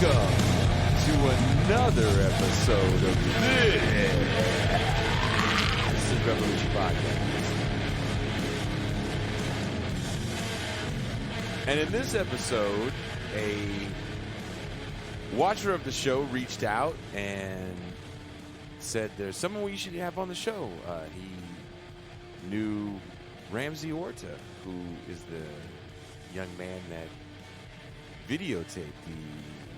Welcome to another episode of This is Revolution Podcast. And in this episode, a watcher of the show reached out and said there's someone we should have on the show. He knew Ramsey Orta, who is the young man that videotaped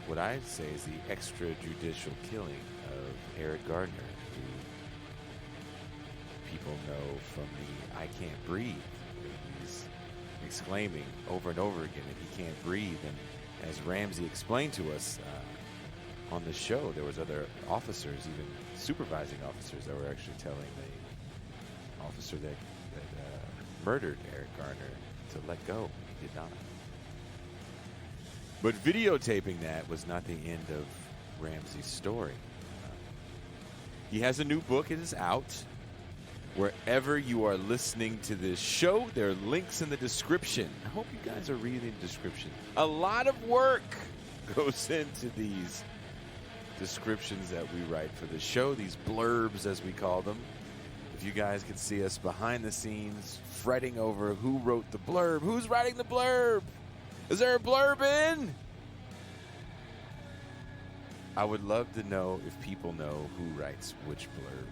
what I say is the extrajudicial killing of Eric Garner, who people know from the I Can't Breathe. He's exclaiming over and over again that he can't breathe. And as Ramsey explained to us on the show, there was other officers, even supervising officers, that were actually telling the officer that murdered Eric Garner to let go. He did not. But videotaping that was not the end of Ramsey's story. He has a new book. It is out. Wherever you are listening to this show, there are links in the description. I hope you guys are reading the description. A lot of work goes into these descriptions that we write for the show, these blurbs as we call them. If you guys could see us behind the scenes fretting over who wrote the blurb, who's writing the blurb? Is there a blurb in? I would love to know if people know who writes which blurb.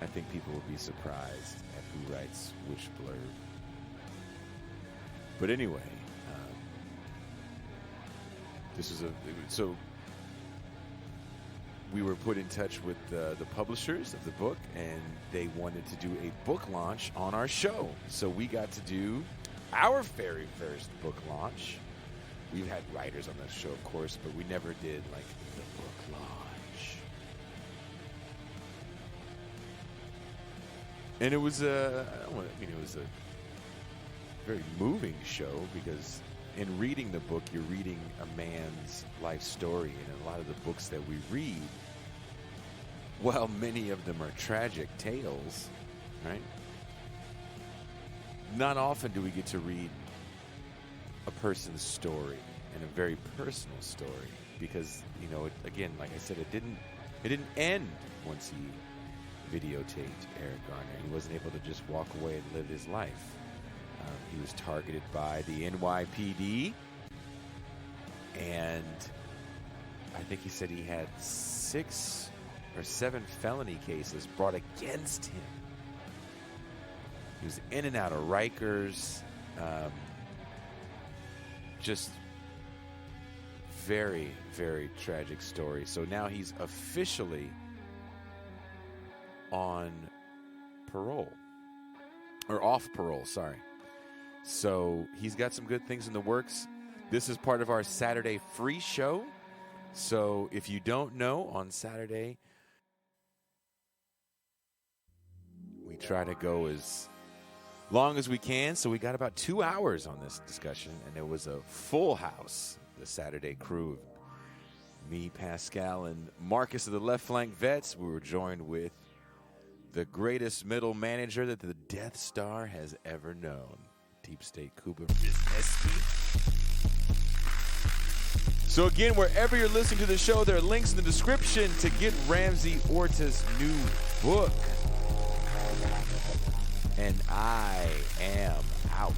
I think people will be surprised at who writes which blurb. But anyway, so we were put in touch with the publishers of the book, and they wanted to do a book launch on our show. So we got to do our very first book launch. We've had writers on the show, of course, but we never did like the book launch. And it was it was a very moving show, because in reading the book, you're reading a man's life story, and a lot of the books that we read, while many of them are tragic tales, right? Not often do we get to read a person's story, and a very personal story, because, again, like I said, it didn't end once he videotaped Eric Garner. He wasn't able to just walk away and live his life. He was targeted by the NYPD, and I think he said he had 6 or 7 felony cases brought against him. He was in and out of Rikers. Just very, very tragic story. So now he's officially on parole. Or off parole, sorry. So he's got some good things in the works. This is part of our Saturday free show. So if you don't know, on Saturday, we try to go as long as we can. So we got about 2 hours on this discussion, and it was a full house. The Saturday crew of me, Pascal, and Marcus of the Left Flank Vets. We were joined with the greatest middle manager that the Death Star has ever known, Deep State Kuba Wrzesniewski. So again, wherever you're listening to the show, there are links in the description to get Ramsey Orta's new book. And I am out.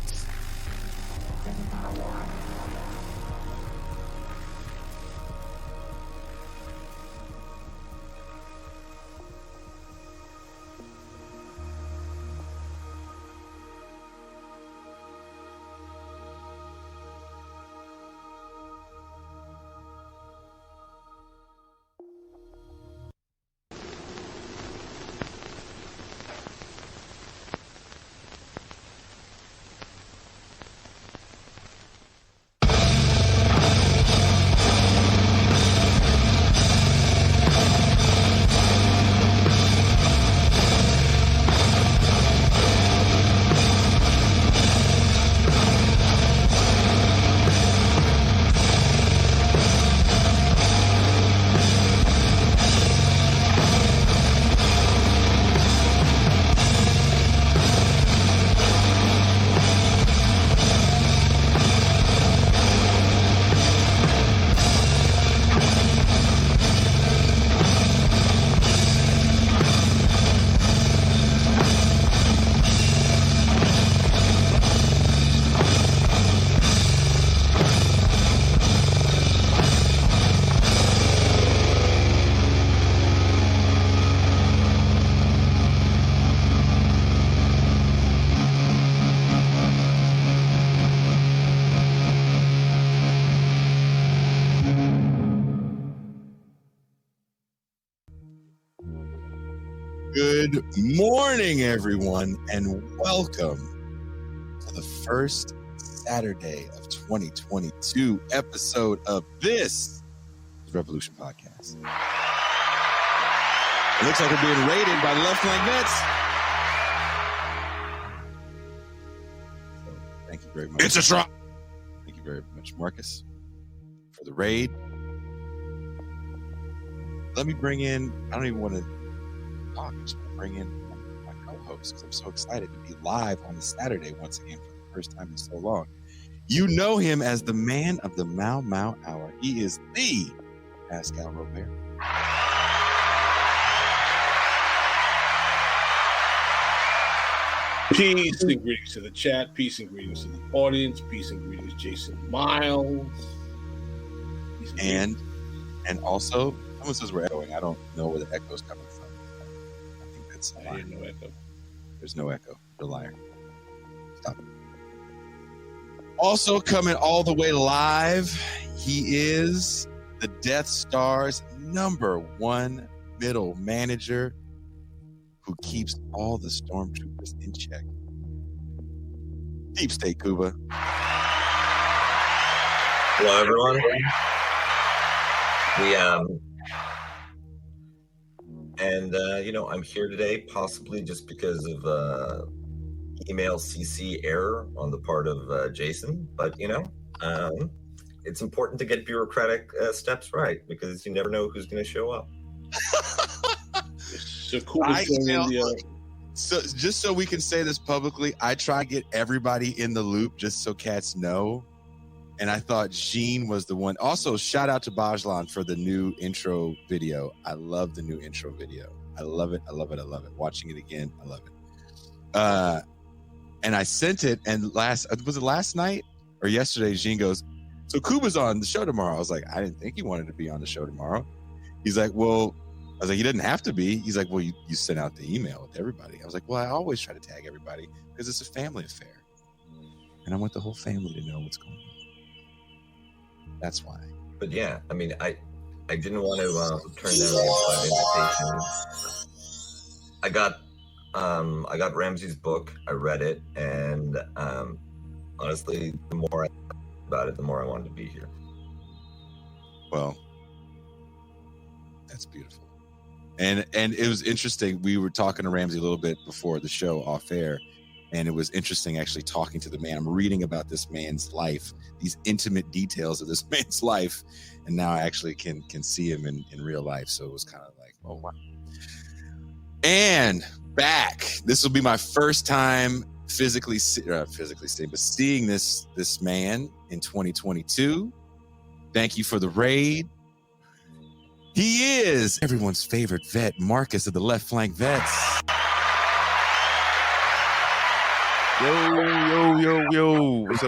Good morning, everyone, and welcome to the first Saturday of 2022 episode of This is Revolution Podcast. It looks like we're being raided by the Left Flank Vets. So, thank you very much. It's a drop. Thank you very much, Marcus, for the raid. Let me bring in, I don't even want to talk, I just want to bring in my co-host because I'm so excited to be live on the Saturday once again for the first time in so long. You know him as the man of the Mau Mau Hour. He is the Pascal Robert. Peace and greetings to the chat. Peace and greetings to the audience. Peace and greetings, Jason Miles. And also, someone says we're echoing. I don't know where the echo is coming from. I think that's a I lie. hear no echo. There's no echo. You're a liar. Stop it. Also coming all the way live, he is the Death Star's #1 middle manager who keeps all the stormtroopers in check. Deep State Kuba. Hello, everyone. I'm here today possibly just because of email CC error on the part of Jason, but it's important to get bureaucratic steps right because you never know who's going to show up. So So just so we can say this publicly, I try to get everybody in the loop just so cats know. And I thought Djene was the one. Also, shout out to Bajalan for the new intro video. I love the new intro video. I love it. I love it. I love it. Watching it again, I love it. And I sent it, and was it last night or yesterday? Djene goes, "So Kuba's on the show tomorrow." I was like, I didn't think he wanted to be on the show tomorrow. He's like, well, I was like, he doesn't have to be. He's like, well, you sent out the email with everybody. I was like, well, I always try to tag everybody because it's a family affair. And I want the whole family to know what's going on. That's why. But yeah, I mean, I didn't want to turn down the invitation. I got Ramsey's book. I read it, and honestly, the more I thought about it, the more I wanted to be here. Well, that's beautiful. And it was interesting. We were talking to Ramsey a little bit before the show off air, and it was interesting actually talking to the man. I'm reading about this man's life, these intimate details of this man's life, and now I actually can see him in real life. So it was kind of like, oh wow. And back. This will be my first time physically seeing, but seeing this man in 2022. Thank you for the raid. He is everyone's favorite vet, Marcus of the Left Flank Vets. Yo. What's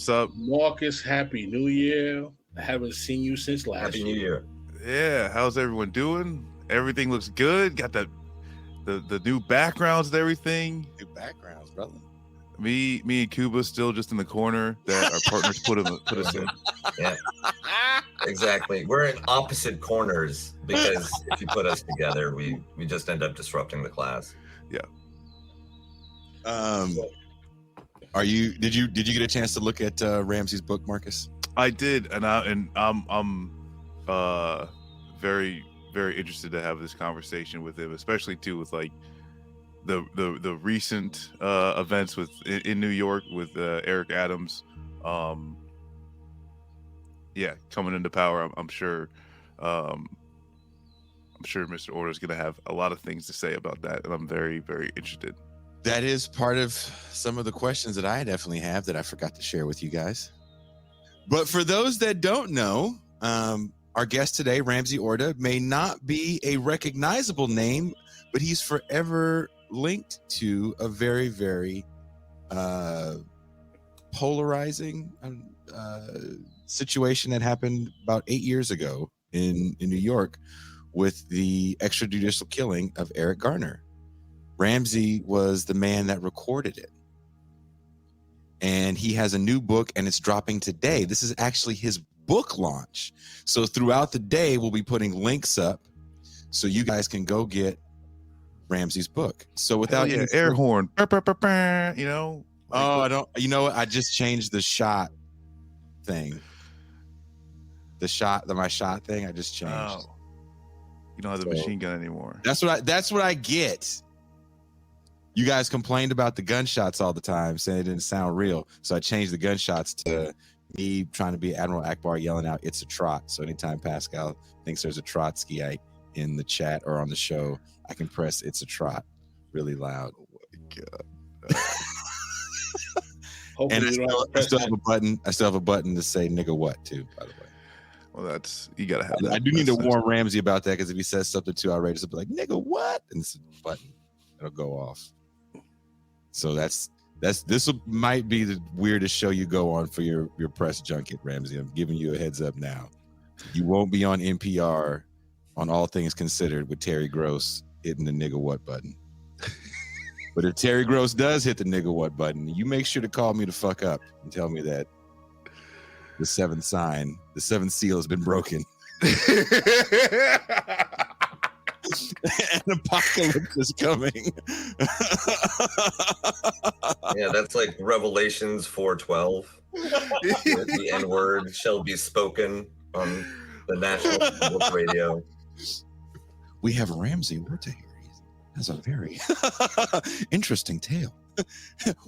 up? Marcus, Happy New Year. I haven't seen you since last Happy New Year. Yeah, how's everyone doing? Everything looks good. Got the new backgrounds and everything. New backgrounds, brother. Me and Kuba still just in the corner that our partners put us in. Yeah, exactly. We're in opposite corners because if you put us together, we just end up disrupting the class. Yeah. Did you get a chance to look at Ramsey's book, Marcus? I did, and I'm very, very interested to have this conversation with him, especially too with like the recent events in New York with Eric Adams. Coming into power, I'm sure Mr. Orta is going to have a lot of things to say about that, and I'm very, very interested. That is part of some of the questions that I definitely have that I forgot to share with you guys. But for those that don't know, our guest today, Ramsey Orta, may not be a recognizable name, but he's forever linked to a very, very polarizing situation that happened about 8 years ago in New York with the extrajudicial killing of Eric Garner. Ramsey was the man that recorded it. And he has a new book, and it's dropping today. This is actually his book launch. So throughout the day, we'll be putting links up so you guys can go get Ramsey's book. So without any air horn, you know. Oh, I don't. You know what? I just changed the shot thing. My shot thing. I just changed. Oh. You don't have the machine gun anymore. That's what I get. You guys complained about the gunshots all the time, saying it didn't sound real. So I changed the gunshots to me trying to be Admiral Akbar yelling out, "It's a trot." So anytime Pascal thinks there's a Trotskyite in the chat or on the show, I can press "It's a trot" really loud. Oh my God. And I still have a button. I still have a button to say "nigga what" too, by the way. Well, you gotta have that. I do need to warn Ramsey about that, because if he says something too outrageous, I'll be like, "Nigga what?" and it's a button. It'll go off. So this might be the weirdest show you go on for your press junket, Ramsey. I'm giving you a heads up now. You won't be on NPR on All Things Considered with Terry Gross hitting the "nigga what" button. But if Terry Gross does hit the "nigga what" button, you make sure to call me the fuck up and tell me that the seventh seal has been broken. An apocalypse is coming. Yeah, that's like Revelations 4:12. The N-word shall be spoken on the national public radio. We have Ramsey Orta here. That's a very interesting tale.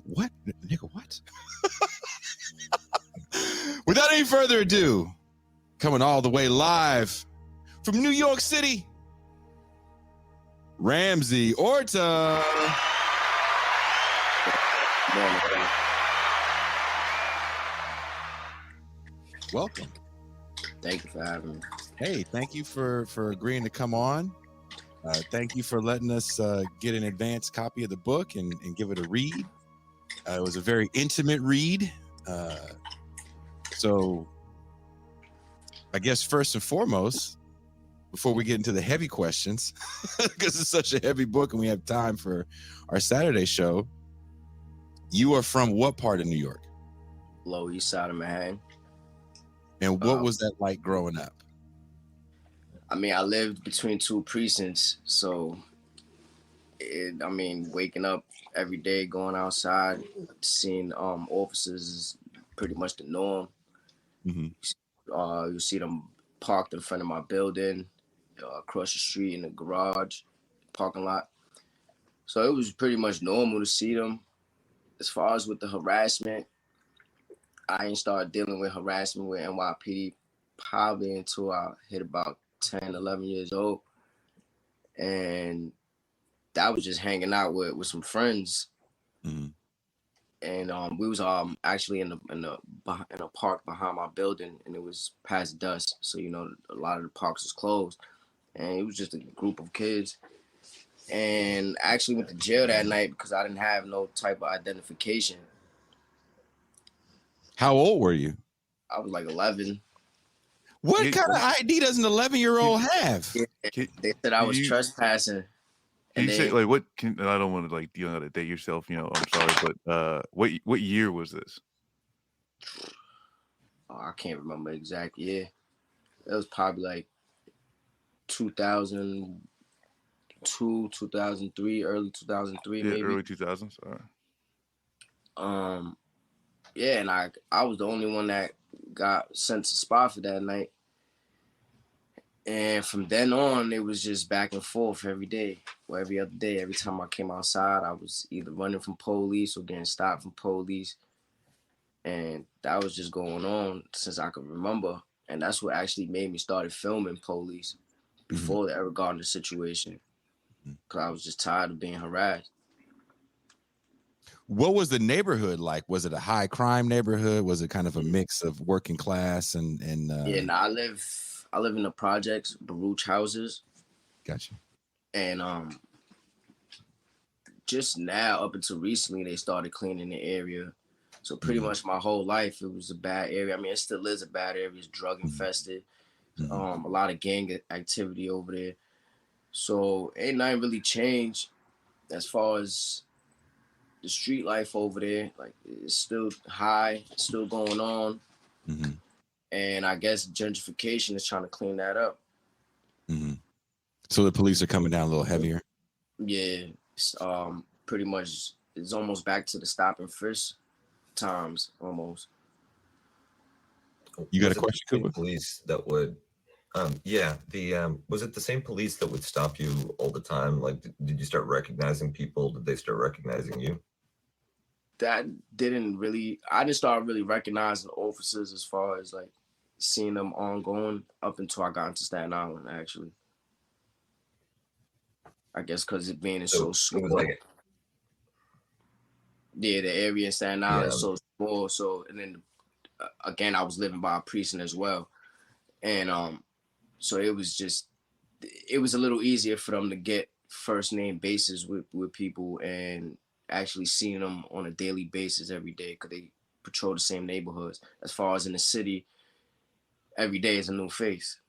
What? Nigga, what? Without any further ado, coming all the way live from New York City, Ramsey Orta. Welcome. Thank you for having me. Hey, thank you for agreeing to come on. Thank you for letting us get an advanced copy of the book and give it a read. It was a very intimate read. So I guess first and foremost, before we get into the heavy questions, because it's such a heavy book and we have time for our Saturday show, you are from what part of New York? Lower East Side of Manhattan. And what was that like growing up? I mean, I lived between two precincts, so waking up every day, going outside, seeing officers is pretty much the norm. Mm-hmm. You see them parked in front of my building, across the street in the garage, parking lot. So it was pretty much normal to see them. As far as with the harassment, I ain't started dealing with harassment with NYPD probably until I hit about 10, 11 years old. And that was just hanging out with some friends. Mm-hmm. And we was actually in a park behind my building, and it was past dusk. So, a lot of the parks was closed. And it was just a group of kids. And I actually went to jail that night because I didn't have no type of identification. How old were you? I was like 11. What kind of ID does an 11-year-old have? Yeah, they said I was trespassing. Can you say, like, what? I don't want to, like, you don't got to date yourself. I'm sorry, but what year was this? Oh, I can't remember exact year. It was probably like 2002, 2003, early 2003, maybe. Early 2000s. All right. Yeah, and I was the only one that got sent to spot for that night. And from then on, it was just back and forth every day, or every other day. Every time I came outside, I was either running from police or getting stopped from police. And that was just going on since I could remember. And that's what actually made me started filming police before the Eric Garner situation, because I was just tired of being harassed. What was the neighborhood like? Was it a high crime neighborhood? Was it kind of a mix of working class and Yeah, no, I live in the projects, Baruch houses. Gotcha. And just now, up until recently, they started cleaning the area. So pretty much my whole life, it was a bad area. I mean, it still is a bad area. It's drug infested. A lot of gang activity over there. So ain't nothing really changed as far as the street life over there. Like, it's still high, it's still going on. And I guess gentrification is trying to clean that up. So the police are coming down a little heavier. Yeah, it's, pretty much it's almost back to the stop and frisk times almost. You got Was a it question, the same Kuba? police that would was it the same police that would stop you all the time? Like, did you start recognizing people? Did they start recognizing you? I didn't start really recognizing officers as far as like seeing them ongoing up until I got into Staten Island, actually. I guess because it being so So it small. was like, Yeah, the area in Staten Island yeah, is so small. So, and then again, I was living by a precinct as well. And so it was a little easier for them to get first name basis with people and actually seeing them on a daily basis every day because they patrol the same neighborhoods. As far as in the city, every day is a new face.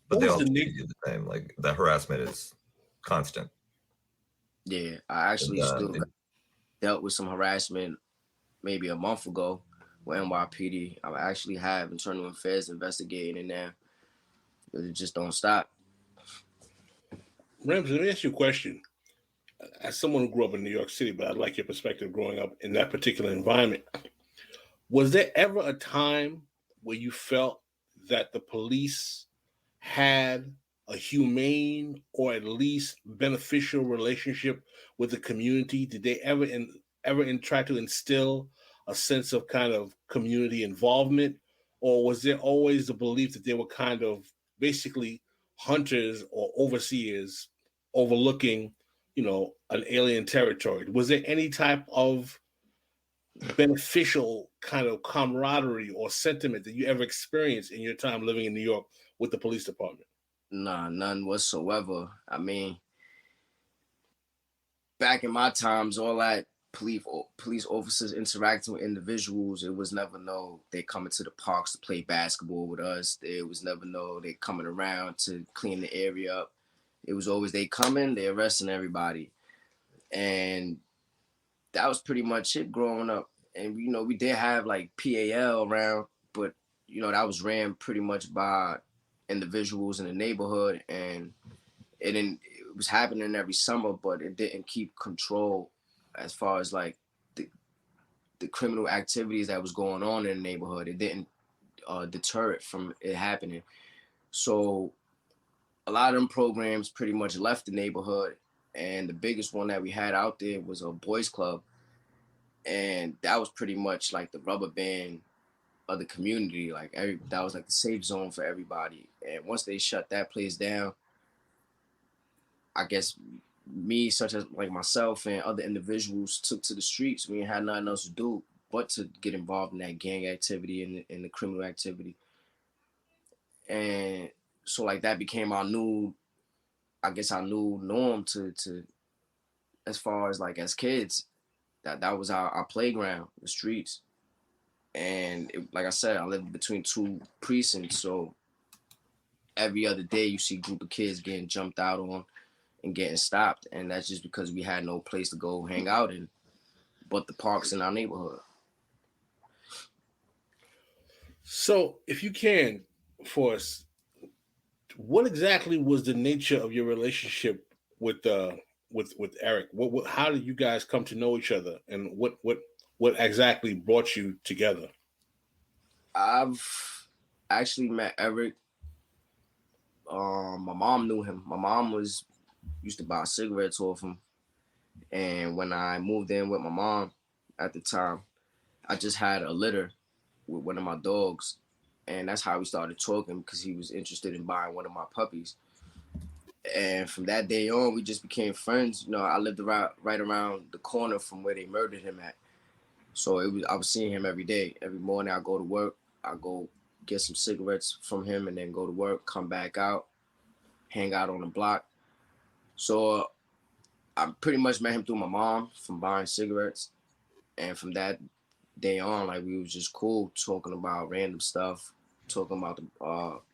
but What they was all the treat you the same. Like the harassment is constant. Yeah, I actually And, still dealt with some harassment maybe a month ago with NYPD. I actually have internal affairs investigating it now. It just don't stop. Ramsey, let me ask you a question. As someone who grew up in New York City, but I'd like your perspective growing up in that particular environment. Was there ever a time where you felt that the police had a humane or at least beneficial relationship with the community? Did they ever try to instill a sense of kind of community involvement, or was there always the belief that they were kind of basically hunters or overseers overlooking, an alien territory? Was there any type of beneficial kind of camaraderie or sentiment that you ever experienced in your time living in New York with the police department? Nah, none whatsoever. I mean, back in my times, all that police officers interacting with individuals, it was never no they coming to the parks to play basketball with us. It was never no they coming around to clean the area up. It was always they coming, they arresting everybody. And that was pretty much it growing up. And we did have like PAL around, but that was ran pretty much by individuals in the neighborhood, and it was happening every summer, but it didn't keep control as far as like the criminal activities that was going on in the neighborhood. It didn't deter it from it happening. So a lot of them programs pretty much left the neighborhood, and the biggest one that we had out there was a boys club, and that was pretty much like the rubber band of the community. Like that was like the safe zone for everybody. And once they shut that place down, I guess me, such as like myself and other individuals, took to the streets. We had nothing else to do but to get involved in that gang activity and in the criminal activity. And so like that became our new norm to as far as like as kids. That was our playground, the streets. And like I said, I lived between two precincts, so every other day you see a group of kids getting jumped out on and getting stopped, and that's just because we had no place to go hang out in but the parks in our neighborhood. So, if you can, for us, what exactly was the nature of your relationship with Eric? How did you guys come to know each other, and what exactly brought you together? I've actually met Eric. My mom knew him. My mom used to buy cigarettes off him, and when I moved in with my mom at the time, I just had a litter with one of my dogs, and that's how we started talking because he was interested in buying one of my puppies. And from that day on, we just became friends. I lived right around the corner from where they murdered him at. So I was seeing him every day. Every morning I go to work, I go get some cigarettes from him and then go to work, come back out, hang out on the block. So I pretty much met him through my mom from buying cigarettes. And from that day on, like we was just cool, talking about random stuff, talking about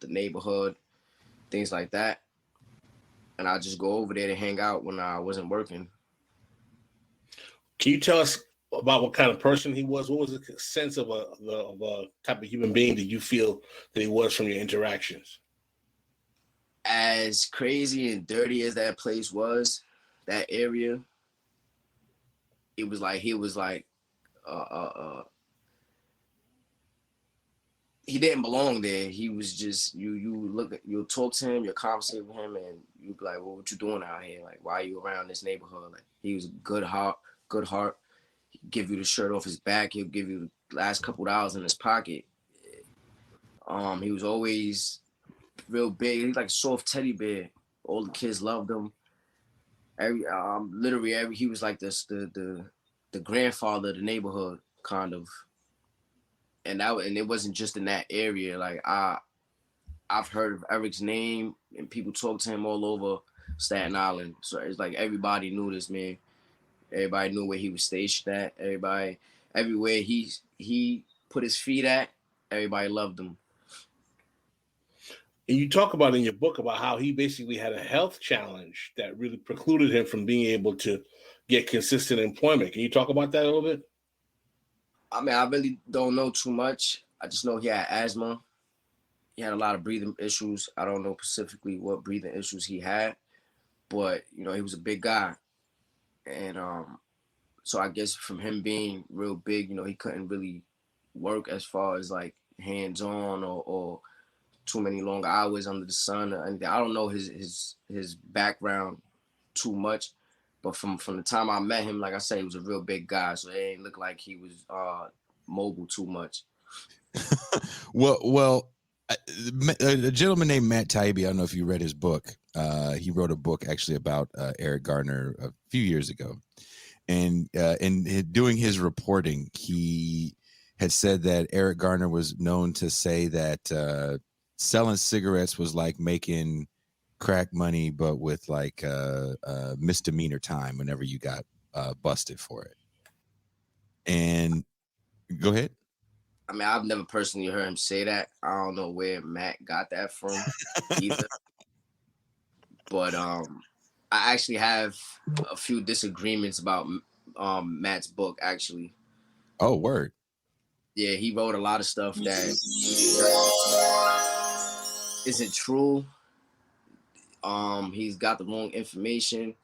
the neighborhood, things like that. And I just go over there to hang out when I wasn't working. Can you tell us about what kind of person he was? What was the sense of a type of human being that you feel that he was from your interactions? as crazy and dirty as that place was, that area, it was like he was like he didn't belong there. He was just you'll talk to him, you'll conversate with him, and you'll be like, well, what you doing out here? Like, why are you around this neighborhood? Like, he was a good heart. He'd give you the shirt off his back, he'll give you the last couple dollars in his pocket. He was always real big. He's like a soft teddy bear. All the kids loved him. He was like the grandfather of the neighborhood, kind of. And it wasn't just in that area. Like I've heard of Eric's name, and people talk to him all over Staten Island. So it's like everybody knew this man. Everybody knew where he was stationed at. Everywhere he put his feet at, everybody loved him. And you talk about in your book about how he basically had a health challenge that really precluded him from being able to get consistent employment. Can you talk about that a little bit? I mean, I really don't know too much. I just know he had asthma. He had a lot of breathing issues. I don't know specifically what breathing issues he had, but he was a big guy. And so I guess from him being real big, he couldn't really work as far as like hands-on or too many long hours under the sun or anything. I don't know his background too much, but from the time I met him, like I said, he was a real big guy, so it ain't look like he was mobile too much. Well, a gentleman named Matt Taibbi, I don't know if you read his book. He wrote a book actually about Eric Garner a few years ago, and in doing his reporting, he had said that Eric Garner was known to say that selling cigarettes was like making crack money, but with like misdemeanor time whenever you got busted for it. And go ahead. I mean, I've never personally heard him say that. I don't know where Matt got that from either. But I actually have a few disagreements about Matt's book, actually. Oh, word. Yeah, he wrote a lot of stuff that isn't true. He's got the wrong information,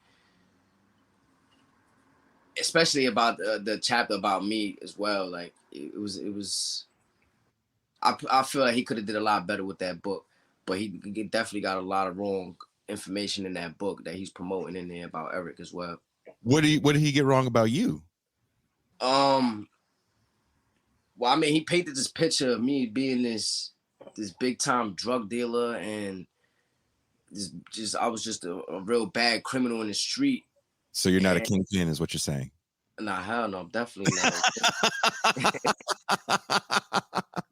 especially about the chapter about me as well. Like it was. I feel like he could have did a lot better with that book, but he definitely got a lot of wrong information in that book that he's promoting in there about Eric as well. What did he get wrong about you? Well, I mean, he painted this picture of me being this big time drug dealer, and I was just a real bad criminal in the street. So you're not a kingpin, is what you're saying? Nah, hell no, definitely not.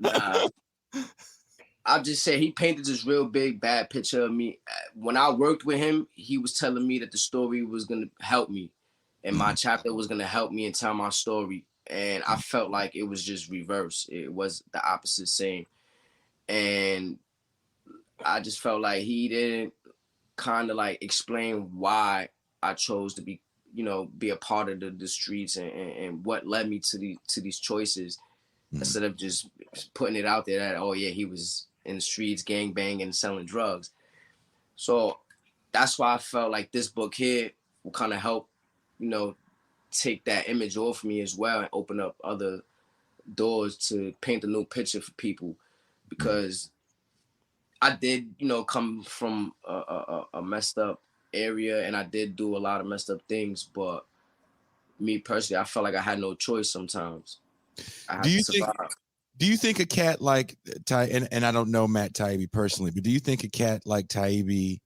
Nah. I'll just say he painted this real big bad picture of me. When I worked with him, he was telling me that the story was gonna help me, and my chapter was gonna help me and tell my story. And I felt like it was just reverse. It was the opposite saying. And I just felt like he didn't kind of like explain why I chose to be a part of the streets and what led me to these choices, instead of just putting it out there that, oh yeah, he was in the streets gang banging, selling drugs. So that's why I felt like this book here will kind of help, take that image off me as well and open up other doors to paint a new picture for people, because I did, come from a messed up area, and I did do a lot of messed up things, but me personally, I felt like I had no choice sometimes. I had to survive. Do you think a cat like Ty, and I don't know Matt Taibbi personally, but do you think a cat like Taibbi,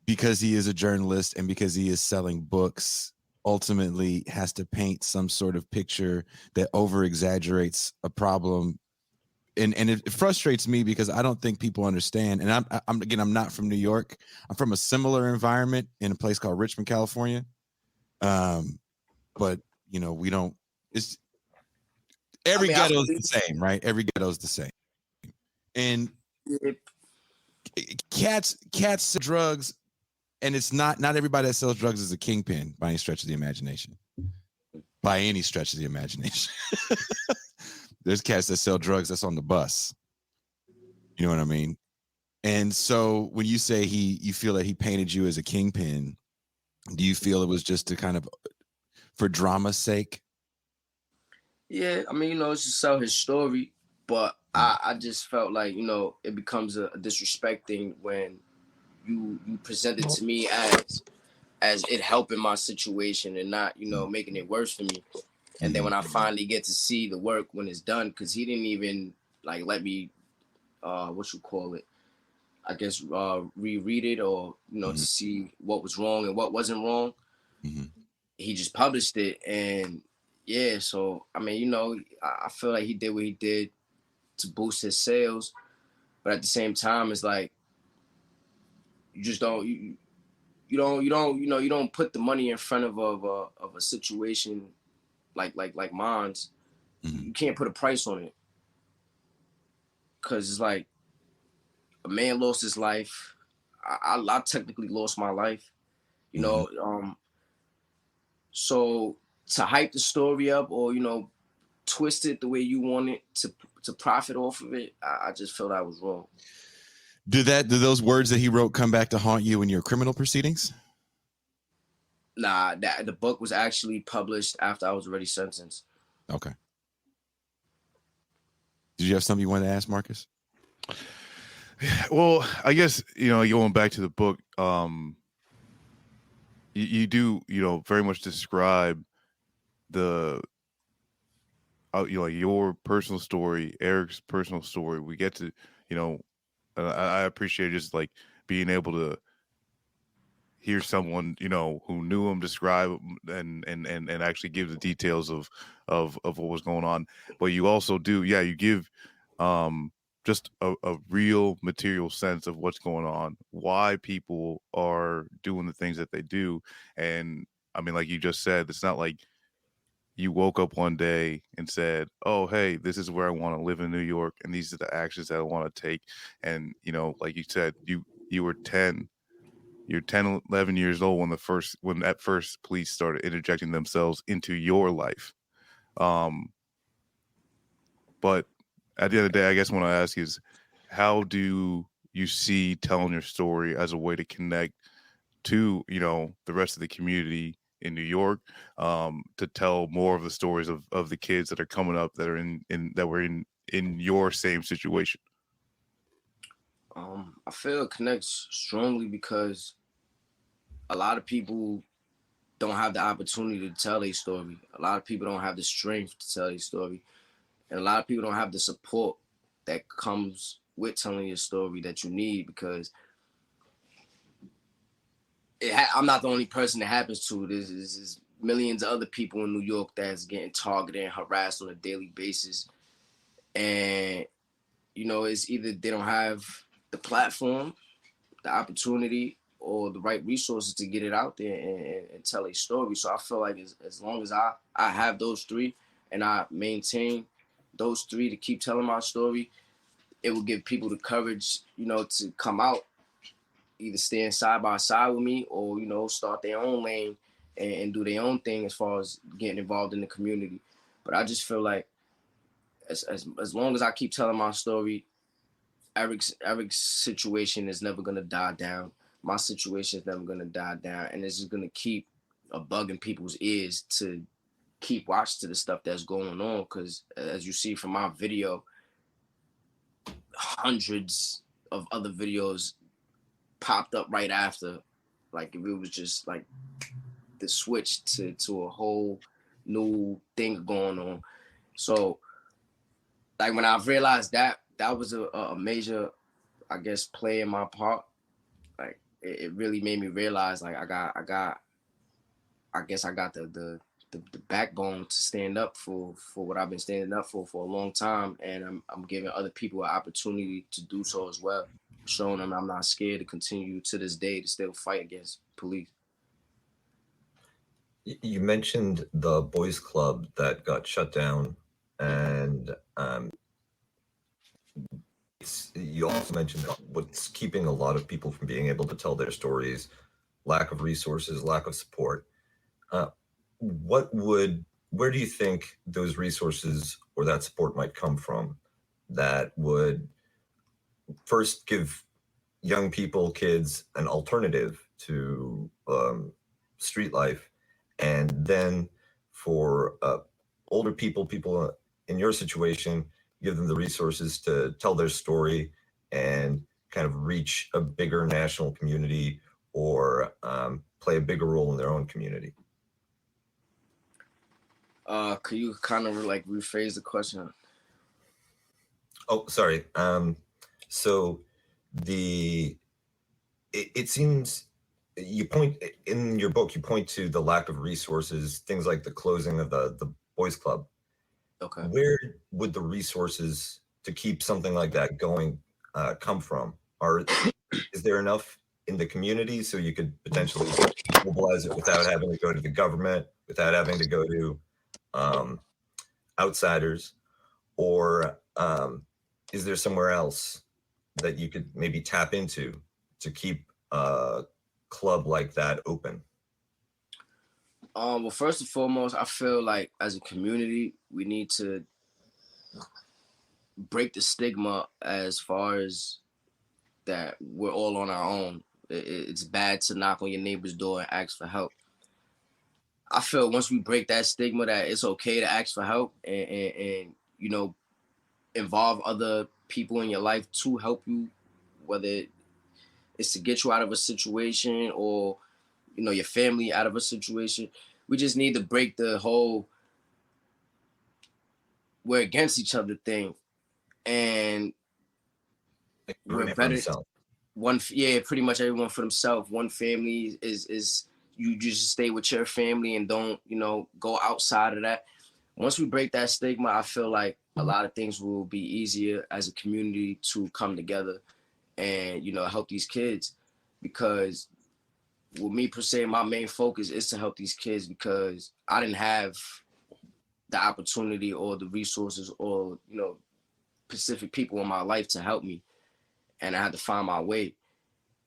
because he is a journalist and because he is selling books, ultimately has to paint some sort of picture that over exaggerates a problem? And it frustrates me because I don't think people understand. And I'm not from New York. I'm from a similar environment in a place called Richmond, California. But we don't. It's every ghetto is the same, right? Every ghetto is the same. And cats sell drugs, and it's not everybody that sells drugs is a kingpin by any stretch of the imagination. By any stretch of the imagination. There's cats that sell drugs that's on the bus. You know what I mean? And so when you say you feel that he painted you as a kingpin, do you feel it was just to kind of for drama's sake? Yeah, I mean, it's to sell his story, but I just felt like, it becomes a disrespecting when you present it to me as it helping my situation and not, making it worse for me. And then when I finally get to see the work when it's done, because he didn't even like let me I guess reread it or to see what was wrong and what wasn't wrong. He just published it, and yeah, so I mean, I feel like he did what he did to boost his sales, but at the same time, it's like you just don't you don't put the money in front of a situation like mine's. You can't put a price on it, because it's like a man lost his life. I technically lost my life, so to hype the story up or twist it the way you want it to profit off of it, I just felt I was wrong. Did those words that he wrote come back to haunt you in your criminal proceedings? Nah, the book was actually published after I was already sentenced. Okay. Did you have something you wanted to ask, Marcus? Well, I guess, going back to the book, you do, very much describe the, your personal story, Eric's personal story. We get to, I appreciate just like being able to hear someone, who knew him describe and actually give the details of what was going on. But you also do, you give, just a real material sense of what's going on, why people are doing the things that they do. And I mean, like you just said, it's not like you woke up one day and said, oh, hey, this is where I want to live in New York, and these are the actions that I want to take. And, like you said, you were 10. You're 10, 11 years old when at first police started interjecting themselves into your life. But at the end of the day, I guess what I ask is, how do you see telling your story as a way to connect to, the rest of the community in New York, to tell more of the stories of the kids that are coming up that are that were in your same situation? I feel it connects strongly because a lot of people don't have the opportunity to tell their story. A lot of people don't have the strength to tell their story. And a lot of people don't have the support that comes with telling your story that you need, because I'm not the only person that happens to. There's millions of other people in New York that's getting targeted and harassed on a daily basis. And, it's either they don't have the platform, the opportunity, or the right resources to get it out there and tell a story. So I feel like as long as I have those three and I maintain those three to keep telling my story, it will give people the courage, to come out, either stand side by side with me or, start their own lane and do their own thing as far as getting involved in the community. But I just feel like as long as I keep telling my story, Eric's situation is never going to die down. My situation is never going to die down. And it's just going to keep a bug in people's ears to keep watch to the stuff that's going on. Because as you see from my video, hundreds of other videos popped up right after. Like if it was just like the switch to a whole new thing going on. So like when I realized that was a major, I guess, play in my part. Like it really made me realize like I got the backbone to stand up for what I've been standing up for a long time, and I'm giving other people an opportunity to do so as well, showing them I'm not scared to continue to this day to still fight against police. You mentioned the boys club that got shut down, and you also mentioned what's keeping a lot of people from being able to tell their stories: lack of resources, lack of support. Where do you think those resources or that support might come from that would first give young people, kids, an alternative to street life. And then for older people, people in your situation, give them the resources to tell their story and kind of reach a bigger national community or play a bigger role in their own community. Could you kind of like rephrase the question? Oh, sorry. So it seems you point in your book, you point to the lack of resources, things like the closing of the boys club. Okay. Where would the resources to keep something like that going come from? Is there enough in the community so you could potentially mobilize it without having to go to the government, without having to go to outsiders, or is there somewhere else that you could maybe tap into to keep a club like that open? Well, first and foremost, I feel like as a community, we need to break the stigma as far as that we're all on our own. It's bad to knock on your neighbor's door and ask for help. I feel once we break that stigma that it's okay to ask for help and you know, involve other people in your life to help you, whether it's to get you out of a situation or, you know, your family out of a situation. We just need to break the whole we're against each other thing. And we're better. Pretty much everyone for themselves. One family is you just stay with your family and don't, you know, go outside of that. Once we break that stigma, I feel like a lot of things will be easier as a community to come together and, you know, help these kids. Because with me per se, my main focus is to help these kids because I didn't have the opportunity or the resources or, you know, specific people in my life to help me. And I had to find my way.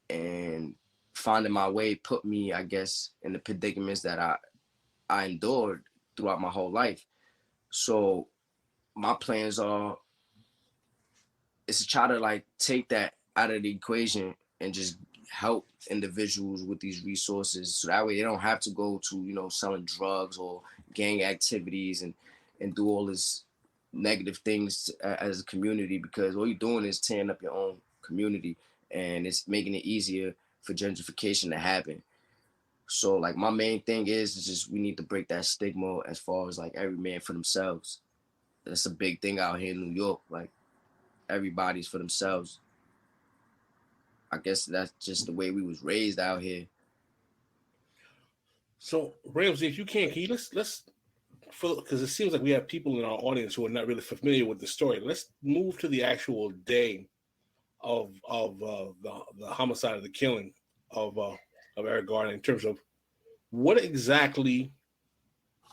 And finding my way put me, I guess, in the predicaments that I endured throughout my whole life. So my plans is to try to like take that out of the equation and just help individuals with these resources so that way they don't have to go to, you know, selling drugs or gang activities and do all this negative things as a community, because all you're doing is tearing up your own community and it's making it easier for gentrification to happen. So like my main thing is just we need to break that stigma as far as like every man for themselves. That's a big thing out here in New York. Like everybody's for themselves. I guess that's just the way we was raised out here. So Ramsey, if you can you let's because it seems like we have people in our audience who are not really familiar with the story. Let's move to the actual day of the homicide, of the killing of Eric Garner, in terms of what exactly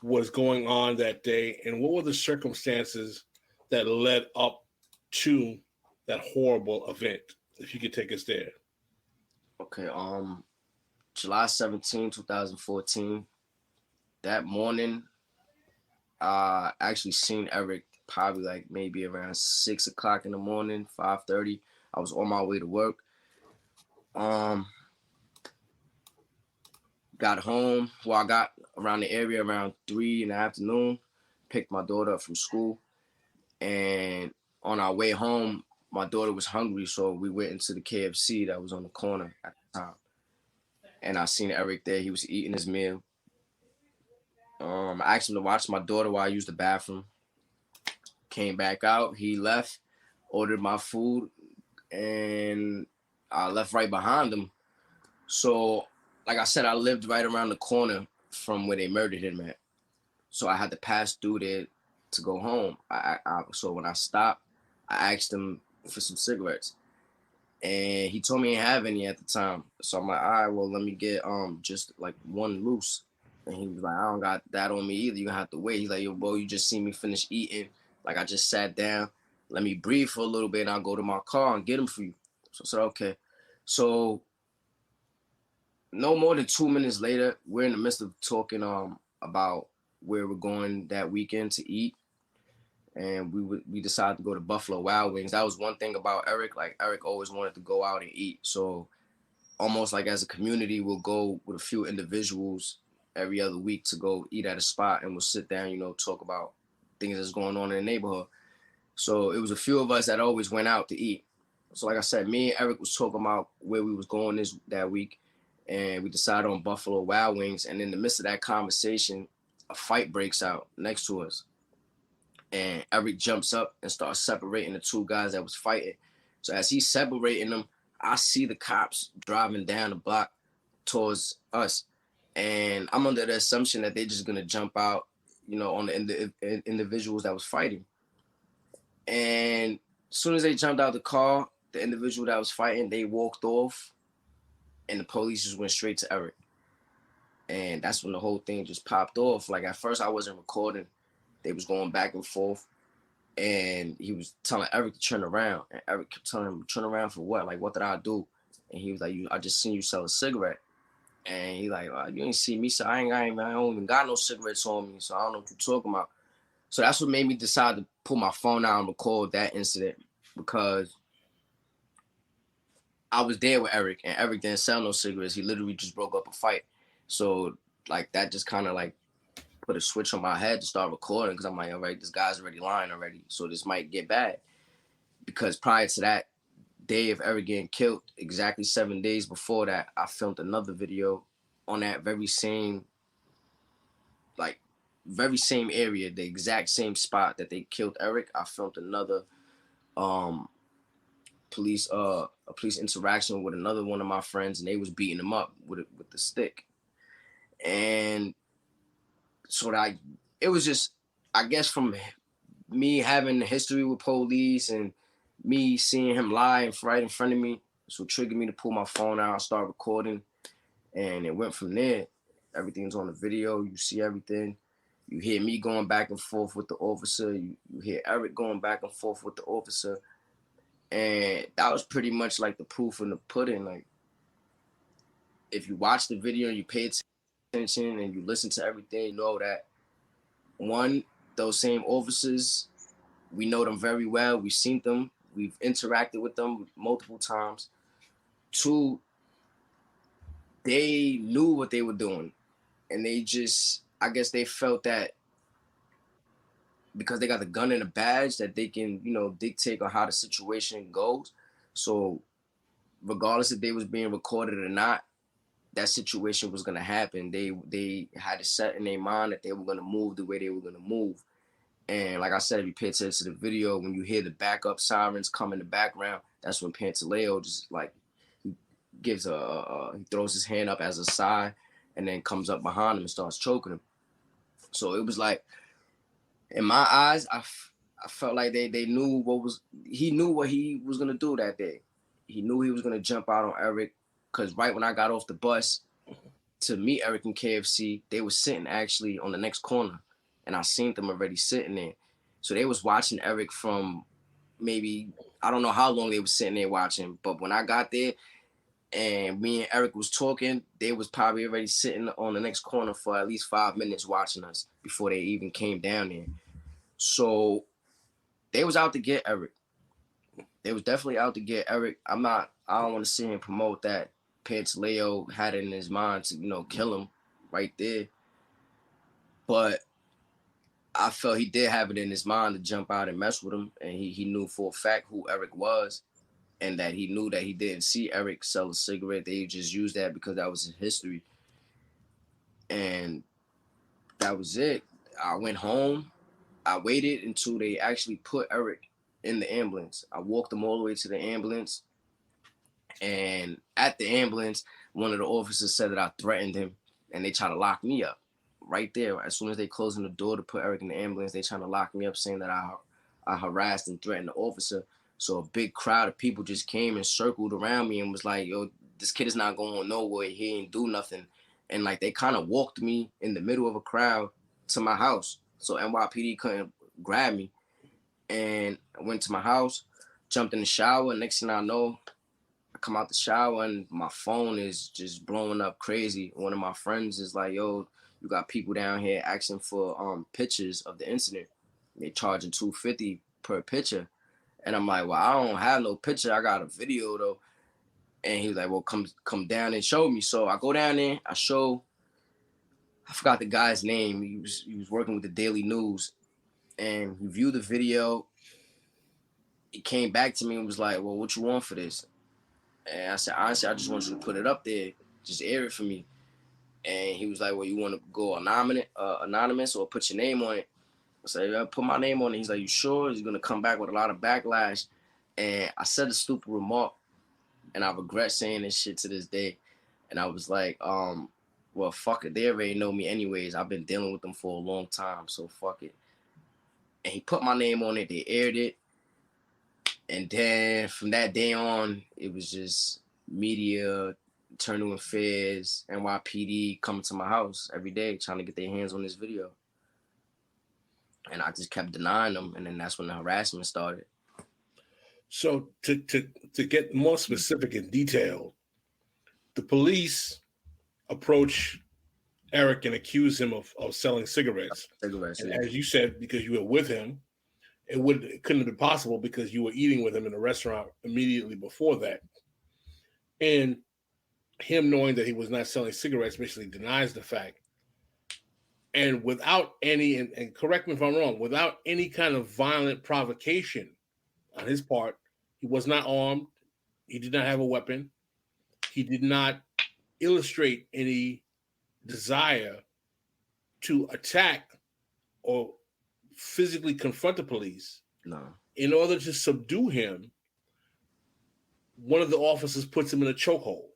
was going on that day and what were the circumstances that led up to that horrible event. If you could take us there. Okay, July 17, 2014. That morning, I actually seen Eric probably like maybe around 6 o'clock in the morning, 5:30. I was on my way to work. Got home. Well, I got around the area around 3 in the afternoon, picked my daughter up from school. And on our way home, my daughter was hungry, so we went into the KFC that was on the corner at the time. And I seen Eric there. He was eating his meal. I asked him to watch my daughter while I used the bathroom. Came back out. He left, ordered my food, and I left right behind him. So, like I said, I lived right around the corner from where they murdered him at. So I had to pass through there to go home. So when I stopped, I asked him for some cigarettes. And he told me he didn't have any at the time. So I'm like, all right, well, let me get just like one loose. And he was like, I don't got that on me either. You're gonna have to wait. He's like, yo, bro, you just see me finish eating. Like I just sat down. Let me breathe for a little bit and I'll go to my car and get him for you. So I said, okay. So no more than 2 minutes later, we're in the midst of talking about where we're going that weekend to eat. and we decided to go to Buffalo Wild Wings. That was one thing about Eric. Like, Eric always wanted to go out and eat. So almost like as a community, we'll go with a few individuals every other week to go eat at a spot, and we'll sit down, you know, talk about things that's going on in the neighborhood. So it was a few of us that always went out to eat. So like I said, me and Eric was talking about where we was going that week, and we decided on Buffalo Wild Wings. And in the midst of that conversation, a fight breaks out next to us. And Eric jumps up and starts separating the two guys that was fighting. So as he's separating them, I see the cops driving down the block towards us. And I'm under the assumption that they're just going to jump out, you know, on the individuals that was fighting. And as soon as they jumped out the car, the individual that was fighting, they walked off, and the police just went straight to Eric. And that's when the whole thing just popped off. Like, at first I wasn't recording. They was going back and forth, and he was telling Eric to turn around. And Eric kept telling him, turn around for what? Like, what did I do? And he was like, I just seen you sell a cigarette. And he like, you ain't see me, so I don't even got no cigarettes on me, so I don't know what you're talking about. So that's what made me decide to pull my phone out and record that incident, because I was there with Eric, and Eric didn't sell no cigarettes. He literally just broke up a fight. So like that just kind of like put a switch on my head to start recording, because I'm like, all right, this guy's already lying already, so this might get bad. Because prior to that day of Eric getting killed, exactly 7 days before that, I filmed another video on that very same area, the exact same spot that they killed Eric. I filmed another police interaction with another one of my friends, and they was beating him up with the stick. And so it was just, I guess, from me having the history with police and me seeing him lie right in front of me, so it triggered me to pull my phone out, start recording, and it went from there. Everything's on the video. You see everything. You hear me going back and forth with the officer. You hear Eric going back and forth with the officer. And that was pretty much like the proof in the pudding. Like, if you watch the video and you pay attention and you listen to everything, you know that, one, those same officers, we know them very well. We've seen them. We've interacted with them multiple times. Two, they knew what they were doing. And they just, I guess they felt that because they got the gun and the badge that they can, you know, dictate on how the situation goes. So regardless if they was being recorded or not, that situation was going to happen. They had it set in their mind that they were going to move the way they were going to move. And like I said, if you pay attention to the video, when you hear the backup sirens come in the background, that's when Pantaleo just like, he throws his hand up as a sign and then comes up behind him and starts choking him. So it was like, in my eyes, I felt like they knew he knew what he was going to do that day. He knew he was going to jump out on Eric, because right when I got off the bus to meet Eric in KFC, they were sitting actually on the next corner, and I seen them already sitting there. So they was watching Eric from maybe, I don't know how long they was sitting there watching, but when I got there and me and Eric was talking, they was probably already sitting on the next corner for at least 5 minutes watching us before they even came down there. So they was out to get Eric. They was definitely out to get Eric. I don't want to see him promote that Pantaleo had it in his mind to, you know, kill him right there. But I felt he did have it in his mind to jump out and mess with him. And he knew for a fact who Eric was, and that he knew that he didn't see Eric sell a cigarette. They just used that because that was his history. And that was it. I went home. I waited until they actually put Eric in the ambulance. I walked him all the way to the ambulance. And at the ambulance, one of the officers said that I threatened him, and they tried to lock me up right there. As soon as they closed the door to put Eric in the ambulance, they trying to lock me up, saying that I harassed and threatened the officer. So a big crowd of people just came and circled around me and was like, yo, this kid is not going nowhere. He ain't do nothing. And like, they kind of walked me in the middle of a crowd to my house. So NYPD couldn't grab me. And I went to my house, jumped in the shower. Next thing I know, I come out the shower and my phone is just blowing up crazy. One of my friends is like, yo, you got people down here asking for pictures of the incident. They charging $250 per picture. And I'm like, well, I don't have no picture. I got a video though. And he was like, well, come down and show me. So I go down there, I forgot the guy's name. He was working with the Daily News, and he viewed the video. He came back to me and was like, well, what you want for this? And I said, honestly, I just want you to put it up there. Just air it for me. And he was like, well, you want to go anonymous or put your name on it? I said, yeah, put my name on it. He's like, you sure? He's going to come back with a lot of backlash. And I said a stupid remark, and I regret saying this shit to this day. And I was like, well, fuck it. They already know me anyways. I've been dealing with them for a long time, so fuck it. And he put my name on it. They aired it. And then from that day on, it was just media, Internal Affairs, NYPD coming to my house every day trying to get their hands on this video. And I just kept denying them. And then that's when the harassment started. So to get more specific and detailed, the police approach Eric and accuse him of selling cigarettes. Cigarettes, and yeah. as you said, because you were with him, it couldn't have been possible because you were eating with him in a restaurant immediately before that. And him knowing that he was not selling cigarettes basically denies the fact. And without any, and correct me if I'm wrong, without any kind of violent provocation on his part, he was not armed. He did not have a weapon. He did not illustrate any desire to attack or physically confront the police. No. In order to subdue him, one of the officers puts him in a chokehold.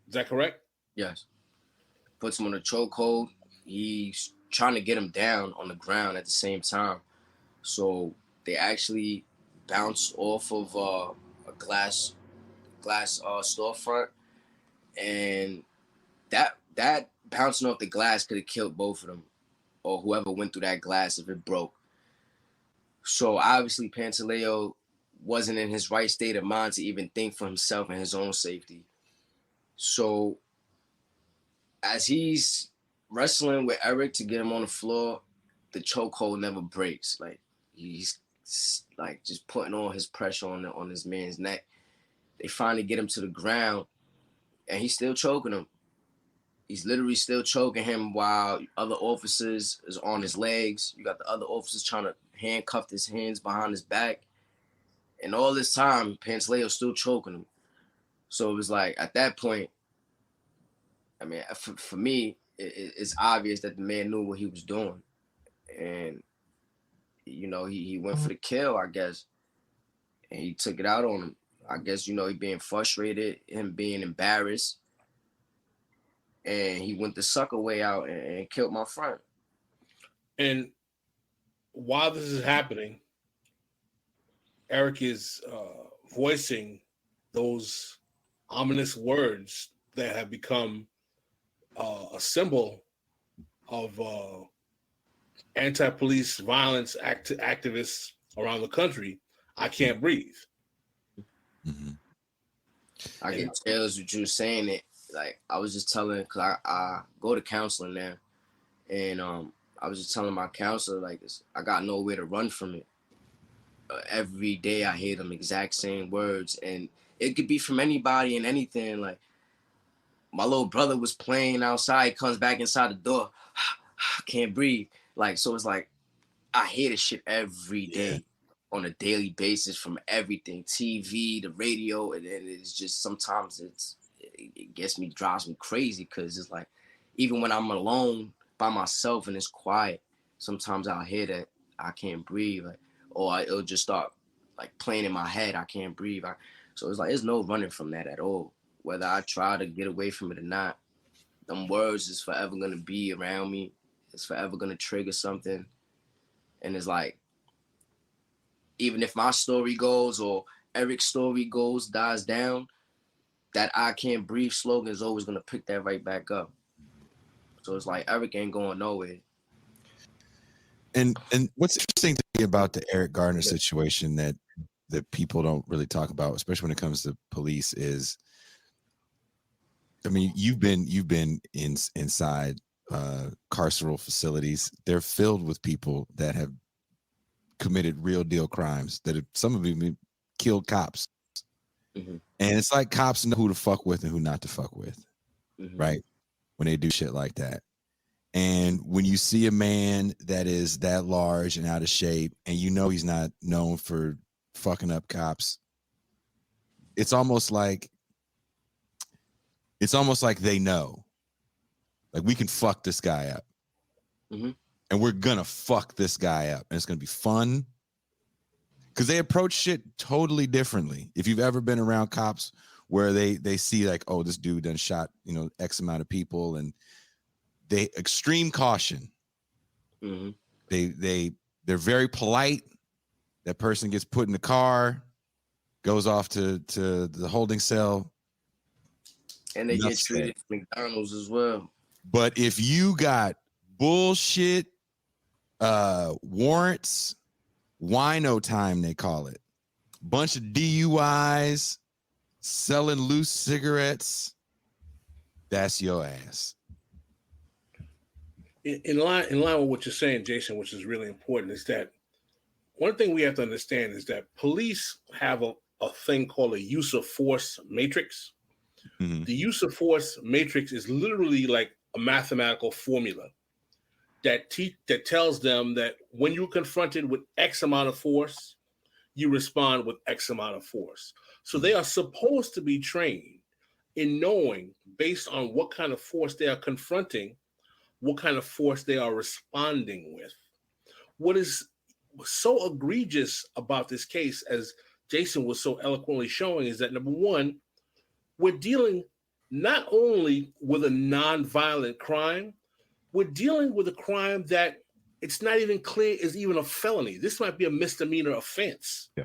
Is that correct? Yes. Puts him on a chokehold. He's trying to get him down on the ground at the same time. So they actually bounced off of a glass storefront, and that bouncing off the glass could have killed both of them, or whoever went through that glass if it broke. So obviously Pantaleo wasn't in his right state of mind to even think for himself and his own safety. So as he's wrestling with Eric to get him on the floor, the chokehold never breaks. Like he's like just putting all his pressure on this man's neck. They finally get him to the ground, and he's still choking him. He's literally still choking him while other officers is on his legs. You got the other officers trying to handcuff his hands behind his back. And all this time, Pantaleo's still choking him. So it was like, at that point, I mean, for me, it's obvious that the man knew what he was doing. And, you know, he went for the kill, I guess. And he took it out on him. I guess, you know, he being frustrated, him being embarrassed. And he went the sucker way out and killed my friend. And while this is happening, Eric is voicing those ominous words that have become a symbol of anti-police violence activists around the country. I can't breathe. Mm-hmm. I get chills with you saying it. Like, I was just telling, because I go to counseling now, and I was just telling my counselor, like, I got nowhere to run from it. Every day I hear them exact same words, and it could be from anybody and anything. Like, my little brother was playing outside, comes back inside the door, can't breathe. Like, so it's like, I hear this shit every day on a daily basis from everything, TV, the radio, and it's just, sometimes it gets me, drives me crazy, because it's like, even when I'm alone by myself and it's quiet, sometimes I'll hear that I can't breathe, like, or it'll just start like playing in my head, I can't breathe. So it's like, there's no running from that at all. Whether I try to get away from it or not, them words is forever gonna be around me. It's forever gonna trigger something. And it's like, even if my story goes or Eric's story dies down, that I can't breathe slogan is always gonna pick that right back up. So it's like, Eric ain't going nowhere. And what's interesting to me about the Eric Garner situation that people don't really talk about, especially when it comes to police, is, I mean, you've been inside carceral facilities. They're filled with people that have committed real deal crimes that some of them killed cops. Mm-hmm. And it's like cops know who to fuck with and who not to fuck with, right? When they do shit like that. And when you see a man that is that large and out of shape, and you know he's not known for fucking up cops, it's almost like they know, like, we can fuck this guy up, and we're gonna fuck this guy up, and it's gonna be fun, because they approach shit totally differently. If you've ever been around cops where they see like, oh, this dude done shot, you know, X amount of people, and they extreme caution. They're very polite. That person gets put in the car, goes off to the holding cell, and they get treated at McDonald's as well. But if you got bullshit warrants, wino time they call it, bunch of DUIs, selling loose cigarettes, that's your ass. In line with what you're saying, Jason, which is really important, is that one thing we have to understand is that police have a thing called a use of force matrix. The use of force matrix is literally like a mathematical formula that tells them that when you're confronted with X amount of force, you respond with X amount of force. So they are supposed to be trained in knowing, based on what kind of force they are confronting, what kind of force they are responding with. What is so egregious about this case, as Jason was so eloquently showing, is that, number one, we're dealing not only with a non-violent crime, we're dealing with a crime that it's not even clear is even a felony. This might be a misdemeanor offense. Yeah.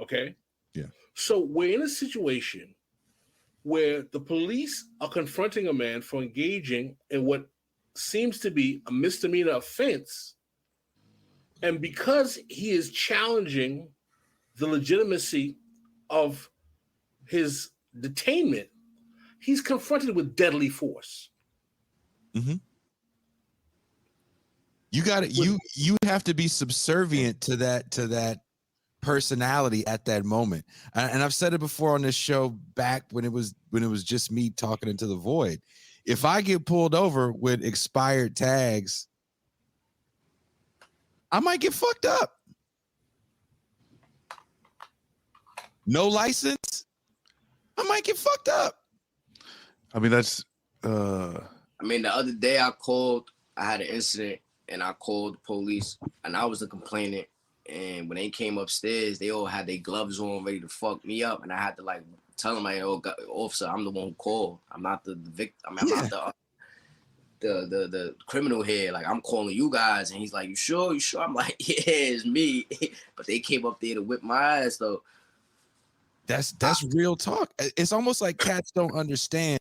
Okay? Yeah. So we're in a situation where the police are confronting a man for engaging in what seems to be a misdemeanor offense. And because he is challenging the legitimacy of his detainment, he's confronted with deadly force. You got it. You have to be subservient to that personality at that moment. And I've said it before on this show, back when it was just me talking into the void. If I get pulled over with expired tags, I might get fucked up. No license, I might get fucked up. I mean, that's I mean, the other day I had an incident, and I called the police, and I was the complainant. And when they came upstairs, they all had their gloves on, ready to fuck me up. And I had to like tell them, like, "Oh, officer, I'm the one who called. I'm not the victim. I'm not the criminal here. Like, I'm calling you guys." And he's like, "You sure? You sure?" I'm like, "Yeah, it's me." But they came up there to whip my ass, though. That's real talk. It's almost like cats don't understand.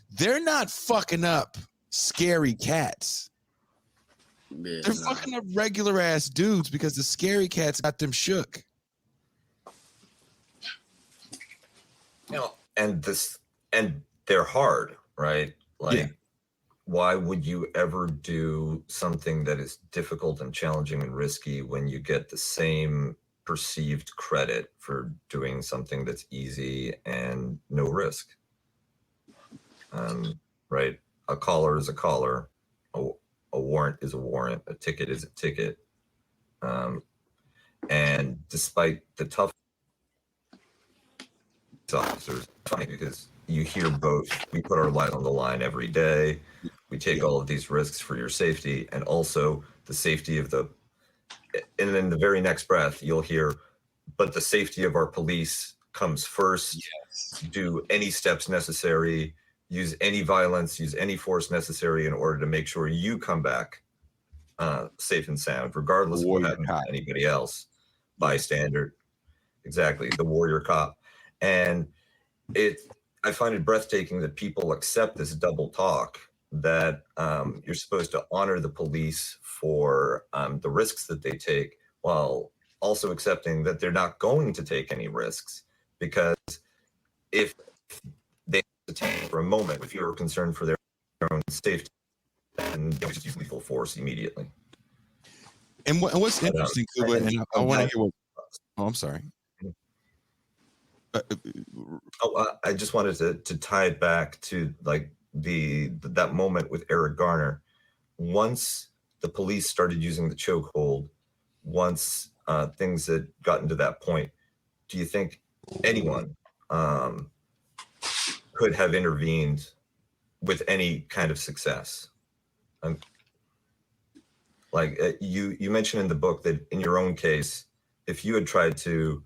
They're not fucking up scary cats. Yeah, They're fucking up regular ass dudes because the scary cats got them shook. You know, and they're hard, right? Like, why would you ever do something that is difficult and challenging and risky when you get the same perceived credit for doing something that's easy and no risk? Right? A collar is a collar. A warrant is a warrant. A ticket is a ticket. And despite the tough officers, it's funny because you hear both. We put our life on the line every day. We take all of these risks for your safety, and also the safety of the. And in the very next breath, you'll hear, but the safety of our police comes first. Yes. Do any steps necessary. Use any violence, use any force necessary in order to make sure you come back safe and sound, regardless of what happens to anybody else. Bystander, exactly, the warrior cop. And I find it breathtaking that people accept this double talk, that you're supposed to honor the police for the risks that they take, while also accepting that they're not going to take any risks, because if they detain for a moment, if you're concerned for their own safety, then they'll just use lethal force immediately. And what's But, interesting, Kuba, and I want to hear what. Oh, I'm sorry. I just wanted to tie it back to like that moment with Eric Garner. Once the police started using the chokehold, once things had gotten to that point, do you think anyone could have intervened with any kind of success? Like you mentioned in the book that in your own case, if you had tried to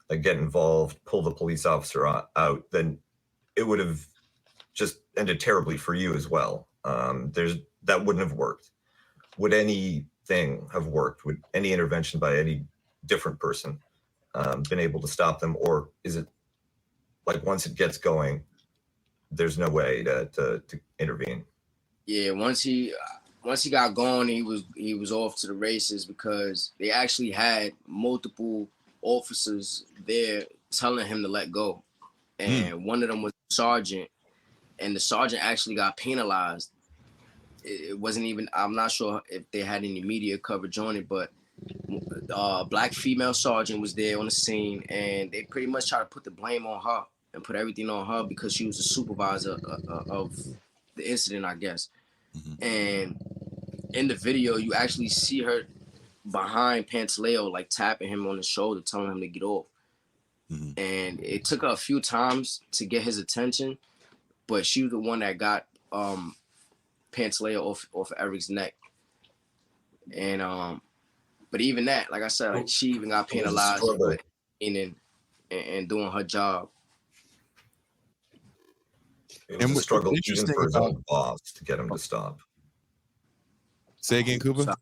like get involved, pull the police officer out, then it would have just ended terribly for you as well. That wouldn't have worked. Would anything have worked? Would any intervention by any different person been able to stop them, or is it like once it gets going, there's no way to intervene? Yeah, once he got going, he was off to the races, because they actually had multiple officers there telling him to let go, and one of them was a sergeant, and the sergeant actually got penalized. It wasn't even, I'm not sure if they had any media coverage on it, but a black female sergeant was there on the scene, and they pretty much tried to put the blame on her and put everything on her because she was the supervisor of the incident, I guess. And in the video, you actually see her behind Pantaleo, like tapping him on the shoulder, telling him to get off. And it took her a few times to get his attention, but she was the one that got Pantaleo off Eric's neck. And but even that, like I said, like she even got penalized for and doing her job. It was a struggle even for his own boss to get him to stop. Say again, Kuba?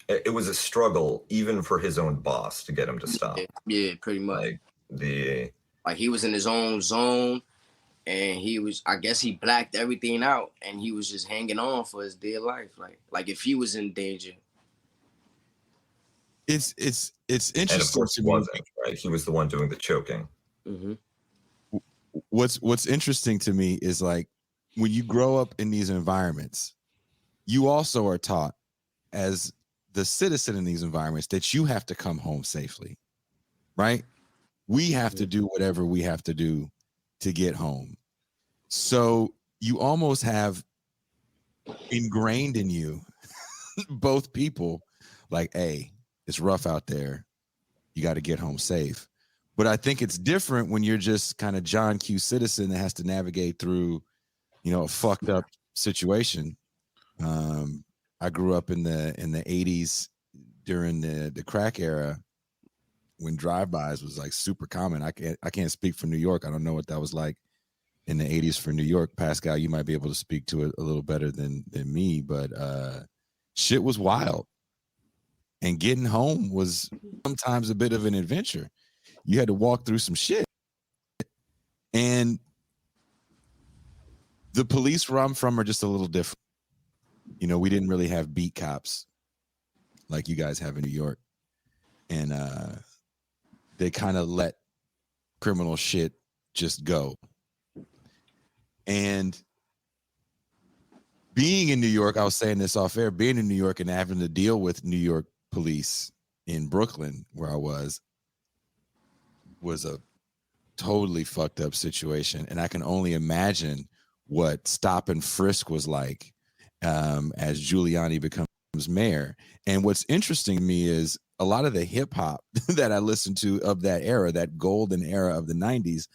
It was a struggle even for his own boss to get him to stop. Yeah, pretty much. Like he was in his own zone, and I guess he blacked everything out, and he was just hanging on for his dear life. Like if he was in danger. It's interesting. And of course he wasn't, right? He was the one doing the choking. What's interesting to me is, like, when you grow up in these environments, you also are taught as the citizen in these environments that you have to come home safely, right? We have to do whatever we have to do to get home. So you almost have ingrained in you, both people, like, hey, it's rough out there. You got to get home safe. But I think it's different when you're just kind of John Q. citizen that has to navigate through, a fucked up situation. I grew up in the 80s during the crack era, when drive-bys was like super common. I can't speak for New York. I don't know what that was like in the 80s for New York. Pascal, you might be able to speak to it a little better than me, but shit was wild. And getting home was sometimes a bit of an adventure. You had to walk through some shit. And the police where I'm from are just a little different. We didn't really have beat cops like you guys have in New York. And they kind of let criminal shit just go. And being in New York, I was saying this off air, being in New York and having to deal with New York police in Brooklyn, where I was a totally fucked up situation. And I can only imagine what stop and frisk was like as Giuliani becomes mayor. And what's interesting to me is a lot of the hip hop that I listened to of that era, that golden era of the 90s,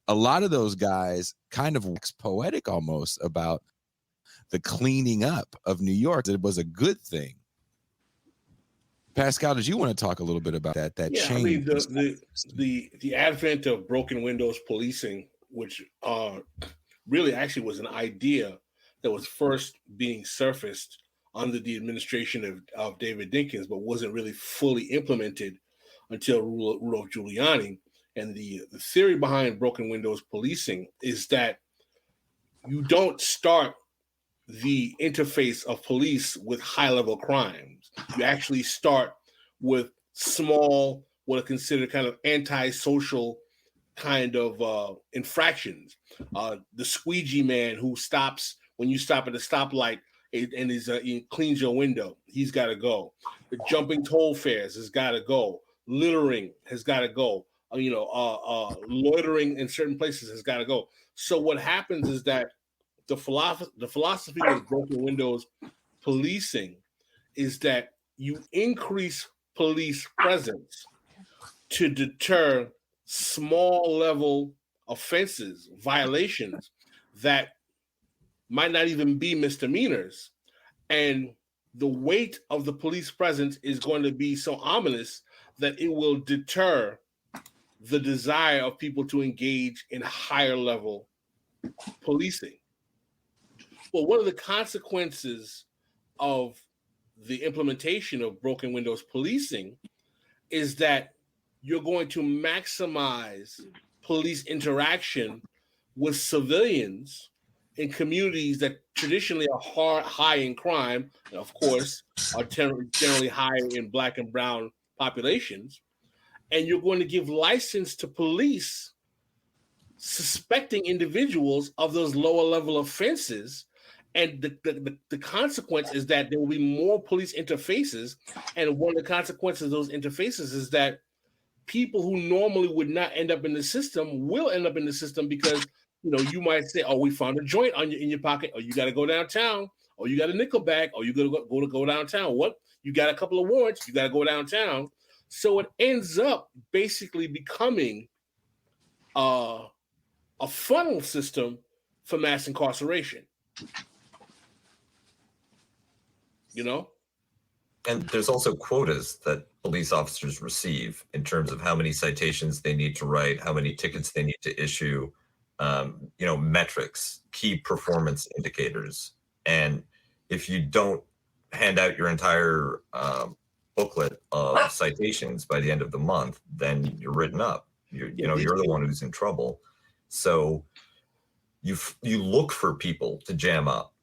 a lot of those guys kind of wax poetic almost about the cleaning up of New York. That it was a good thing. Pascal, did you want to talk a little bit about that change? I mean, the advent of broken windows policing, which really actually was an idea that was first being surfaced under the administration of David Dinkins, but wasn't really fully implemented until Rudolph Giuliani. And the theory behind broken windows policing is that you don't start the interface of police with high-level crimes. You actually start with small, what are considered kind of antisocial kind of infractions. The squeegee man who stops when you stop at a stoplight and he cleans your window, he's got to go. The jumping toll fares has got to go. Littering has got to go. Loitering in certain places has got to go. So what happens is that the philosophy with broken windows policing is that you increase police presence to deter small level offenses, violations that might not even be misdemeanors. And the weight of the police presence is going to be so ominous that it will deter the desire of people to engage in higher level policing. Well, one of the consequences of the implementation of broken windows policing is that you're going to maximize police interaction with civilians in communities that traditionally are high in crime, and of course, are generally higher in Black and brown populations. And you're going to give license to police suspecting individuals of those lower level offenses. And the consequence is that there will be more police interfaces. And one of the consequences of those interfaces is that people who normally would not end up in the system will end up in the system because, you might say, oh, we found a joint in your pocket, or you got to go downtown, or you got a nickel bag, or you got to go downtown. What? You got a couple of warrants, you got to go downtown. So it ends up basically becoming a funnel system for mass incarceration. And there's also quotas that police officers receive in terms of how many citations they need to write, how many tickets they need to issue, metrics, key performance indicators. And if you don't hand out your entire booklet of citations by the end of the month, then you're written up. You're the one who's in trouble. So you look for people to jam up.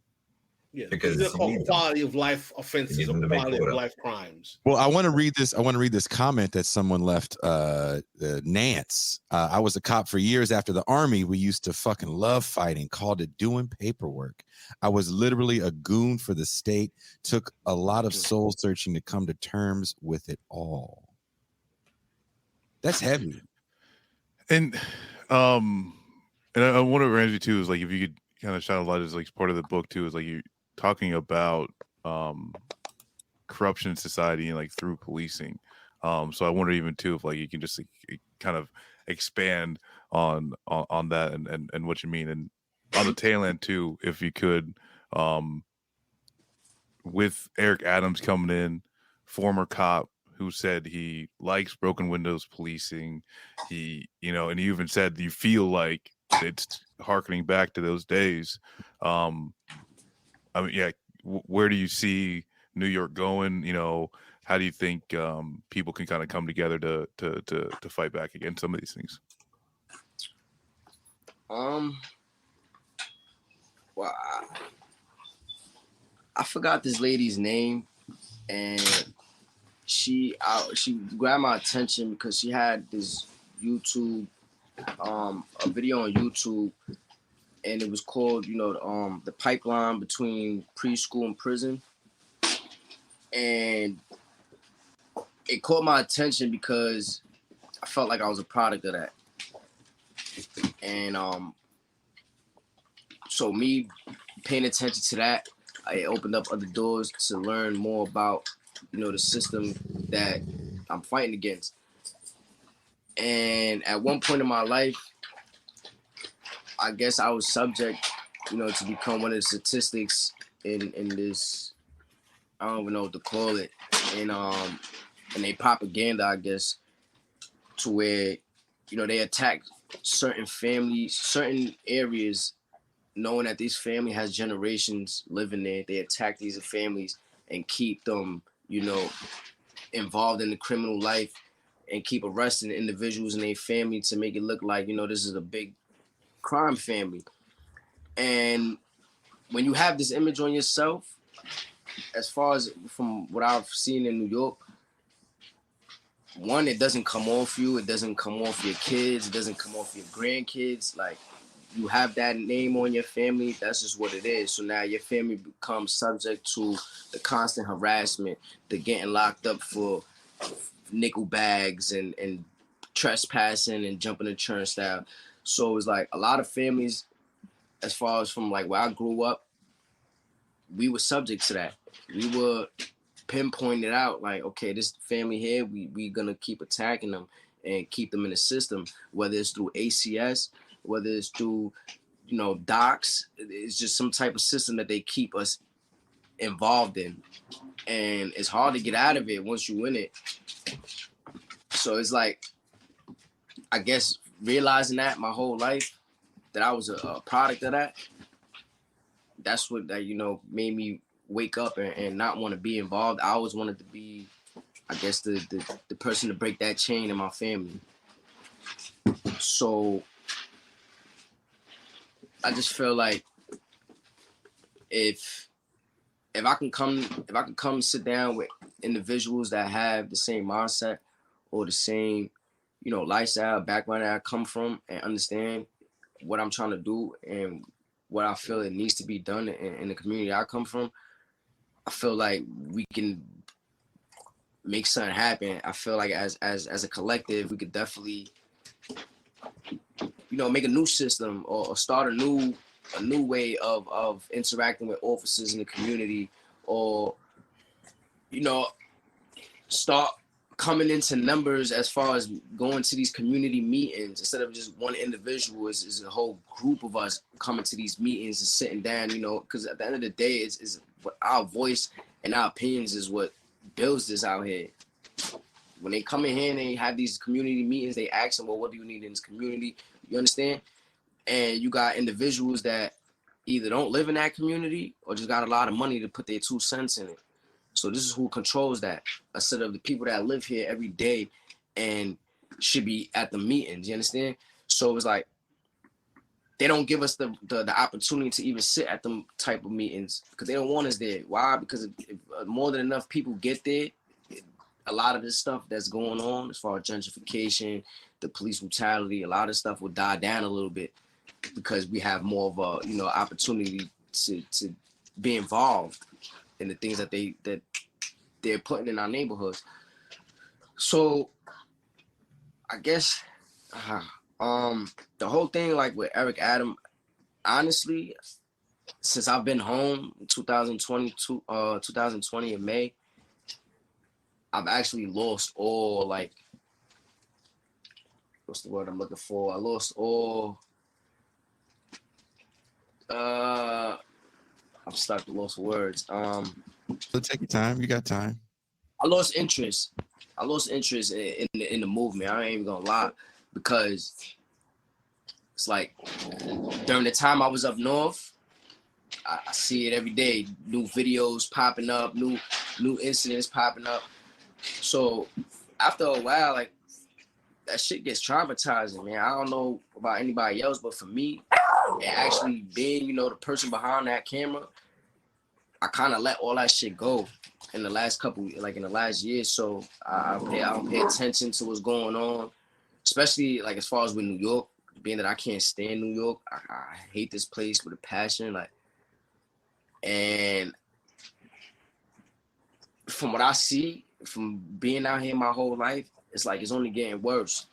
Yeah, because these are called quality of life offenses or quality of life crimes. Well, I want to read this. I want to read this comment that someone left. Nance. I was a cop for years after the Army. We used to fucking love fighting. Called it doing paperwork. I was literally a goon for the state. Took a lot of soul searching to come to terms with it all. That's heavy. And I wonder, Ramsey, too, is like if you could kind of shine a light as like part of the book too, is like you talking about corruption in society and like through policing. So I wonder even too if like you can just like, kind of expand on that and what you mean, and on the tail end too, if you could, with Eric Adams coming in, former cop who said he likes broken windows policing. He, and he even said you feel like it's harkening back to those days. Where do you see New York going? How do you think people can kind of come together to fight back against some of these things? Well, I forgot this lady's name, and she grabbed my attention because she had this YouTube, a video on YouTube, and it was called, the pipeline between preschool and prison. And it caught my attention because I felt like I was a product of that. And so me paying attention to that, I opened up other doors to learn more about, the system that I'm fighting against. And at one point in my life, I guess I was subject, to become one of the statistics in this, I don't even know what to call it, in a propaganda, I guess, to where, they attack certain families, certain areas, knowing that this family has generations living there. They attack these families and keep them, involved in the criminal life, and keep arresting individuals in their family to make it look like, this is a big crime family. And when you have this image on yourself, as far as from what I've seen in New York, one, it doesn't come off you. It doesn't come off your kids. It doesn't come off your grandkids. Like, you have that name on your family, that's just what it is. So now your family becomes subject to the constant harassment, the getting locked up for nickel bags and trespassing and jumping the turnstile. So it's like a lot of families, as far as from like where I grew up, we were subject to that. We were pinpointed out like, okay, this family here, we gonna keep attacking them and keep them in the system, whether it's through ACS, whether it's through, docs. It's just some type of system that they keep us involved in. And it's hard to get out of it once you're in it. So it's like, I guess realizing that my whole life, that I was a product of that, that's what that, made me wake up and not want to be involved. I always wanted to be, I guess, the person to break that chain in my family. So I just feel like if I can come sit down with individuals that have the same mindset or the same, lifestyle background that I come from, and understand what I'm trying to do and what I feel it needs to be done in the community I come from, I feel like we can make something happen. I feel like as a collective, we could definitely, make a new system or start a new way of interacting with officers in the community, or, start coming into numbers as far as going to these community meetings instead of just one individual. Is a whole group of us coming to these meetings and sitting down, because at the end of the day, is what our voice and our opinions is what builds this out here. When they come in here and they have these community meetings, they ask them, well, what do you need in this community? You understand? And you got individuals that either don't live in that community or just got a lot of money to put their 2 cents in it. So this is who controls that, instead of the people that live here every day and should be at the meetings. You understand? So it's like they don't give us the opportunity to even sit at them type of meetings because they don't want us there. Why? Because if more than enough people get there, a lot of this stuff that's going on as far as gentrification, the police brutality, a lot of stuff will die down a little bit because we have more of a opportunity to be involved in the things that they're putting in our neighborhoods. So I guess the whole thing, like with Eric Adam, honestly, since I've been home in 2020 in May, I've actually lost all, like, what's the word I'm looking for? I lost all, I'm stuck with lost words. So take your time. You got time. I lost interest. In the movement. I ain't even gonna lie, because it's like during the time I was up north, I see it every day. New videos popping up, new incidents popping up. So after a while, like, that shit gets traumatizing, man. I don't know about anybody else, but for me, and actually being, the person behind that camera, I kind of let all that shit go in the last in the last year. So I don't pay attention to what's going on, especially like as far as with New York, being that I can't stand New York. I hate this place with a passion, like, and from what I see, from being out here my whole life, it's like it's only getting worse.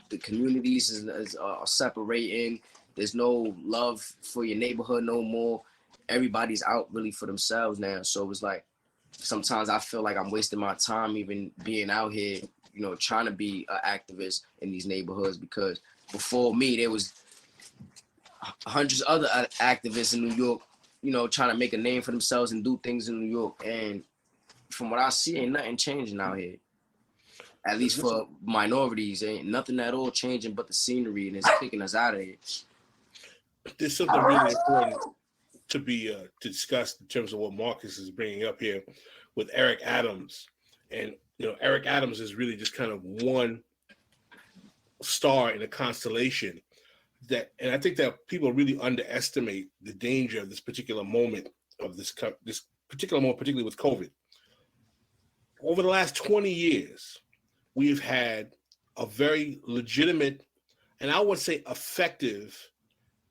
The communities are separating. There's no love for your neighborhood no more. Everybody's out really for themselves now. So it's like sometimes I feel like I'm wasting my time even being out here, trying to be an activist in these neighborhoods, because before me, there was hundreds of other activists in New York, trying to make a name for themselves and do things in New York. And from what I see, ain't nothing changing out here. At least for minorities, ain't nothing at all changing but the scenery, and it's kicking us out of here. There's something really important to be discussed in terms of what Marcus is bringing up here with Eric Adams. And, Eric Adams is really just kind of one star in a constellation and I think that people really underestimate the danger of this particular moment of this particular moment, particularly with COVID. Over the last 20 years, we've had a very legitimate, and I would say effective,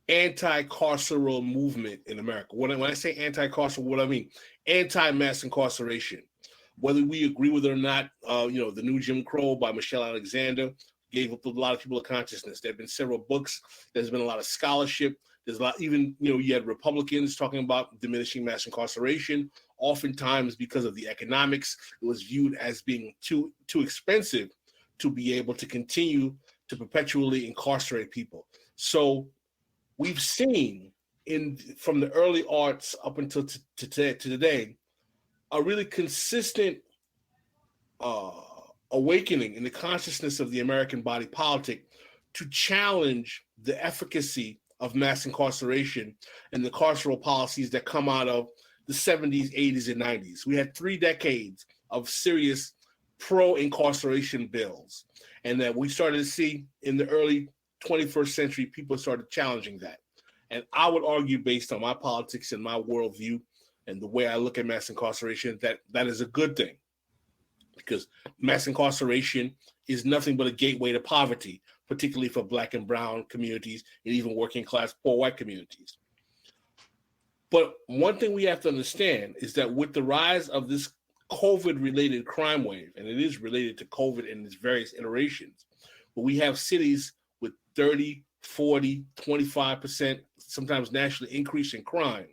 anti-carceral movement in America. When I say anti-carceral, what I mean, anti-mass incarceration. Whether we agree with it or not, the New Jim Crow by Michelle Alexander gave a lot of people a consciousness. There have been several books. There's been a lot of scholarship. There's a lot, even, you had Republicans talking about diminishing mass incarceration. Oftentimes, because of the economics, it was viewed as being too expensive to be able to continue to perpetually incarcerate people. So we've seen from the early arts up until today, a really consistent awakening in the consciousness of the American body politic to challenge the efficacy of mass incarceration and the carceral policies that come out of the 70s, 80s, and 90s. We had 3 decades of serious pro-incarceration bills, and that we started to see in the early 21st century, people started challenging that. And I would argue, based on my politics and my worldview and the way I look at mass incarceration, that is a good thing, because mass incarceration is nothing but a gateway to poverty, particularly for Black and brown communities and even working class poor white communities. But one thing we have to understand is that with the rise of this COVID-related crime wave, and it is related to COVID in its various iterations, but we have cities with 30, 40, 25%, sometimes nationally increase in crime.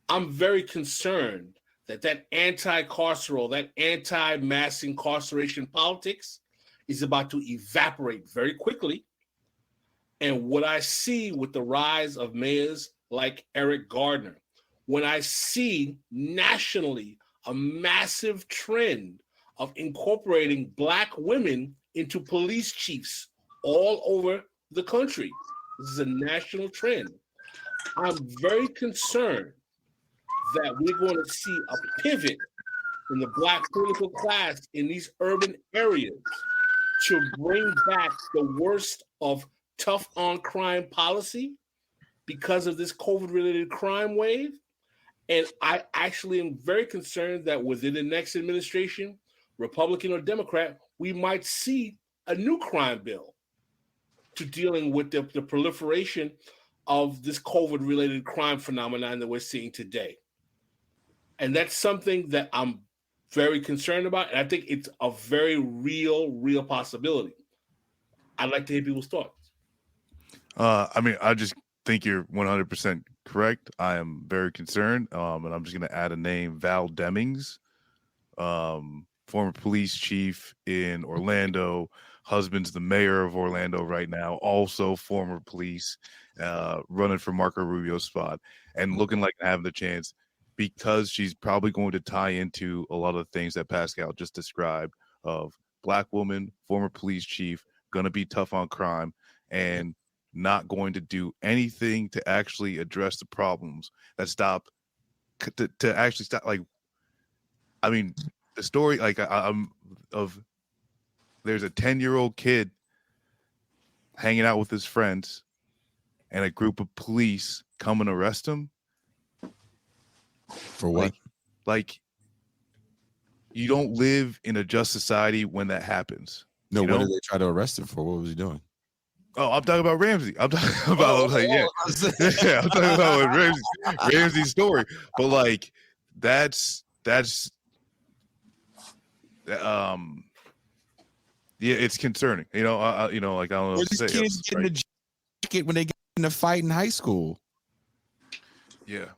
I'm very concerned that anti-carceral, that anti-mass incarceration politics is about to evaporate very quickly. And what I see with the rise of mayors like Eric Garner, when I see nationally a massive trend of incorporating Black women into police chiefs all over the country, this is a national trend. I'm very concerned that we're going to see a pivot in the Black political class in these urban areas to bring back the worst of tough on crime policy because of this COVID-related crime wave. And I actually am very concerned that within the next administration, Republican or Democrat, we might see a new crime bill to dealing with the proliferation of this COVID-related crime phenomenon that we're seeing today. And that's something that I'm very concerned about. And I think it's a very real possibility. I'd like to hear people's thoughts. I just think you're 100% correct. I am very concerned. And I'm just going to add a name, Val Demings, former police chief in Orlando, husband's the mayor of Orlando right now, also former police, running for Marco Rubio's spot and looking like having the chance, because she's probably going to tie into a lot of things that Pascal just described of Black woman, former police chief, going to be tough on crime and not going to do anything to actually address the problems that to actually stop. Like, I mean, the story, like I'm of, there's a 10-year-old kid hanging out with his friends and a group of police come and arrest him. For what? Like you don't live in a just society when that happens. No, what did they try to arrest him for? What was he doing? Oh, I'm talking about Ramsey. I'm talking about yeah, I'm talking about Ramsey's story. But like that's yeah, it's concerning. Like I don't know what to say. These kids get in the jacket when they get in a fight in high school. Yeah.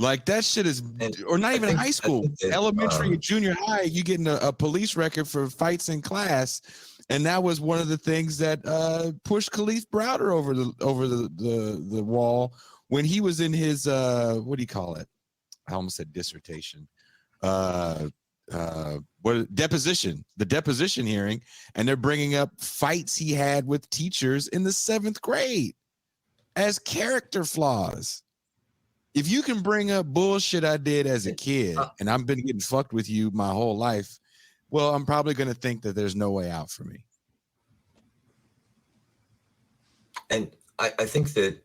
Like that shit is, or not even in high school, elementary, junior high, you getting a police record for fights in class. And that was one of the things that pushed Khalif Browder over the wall when he was in his what do you call it? I almost said dissertation. Deposition, the deposition hearing, and they're bringing up fights he had with teachers in the 7th grade as character flaws. If you can bring up bullshit I did as a kid and I've been getting fucked with you my whole life, well, I'm probably going to think that there's no way out for me. And I think that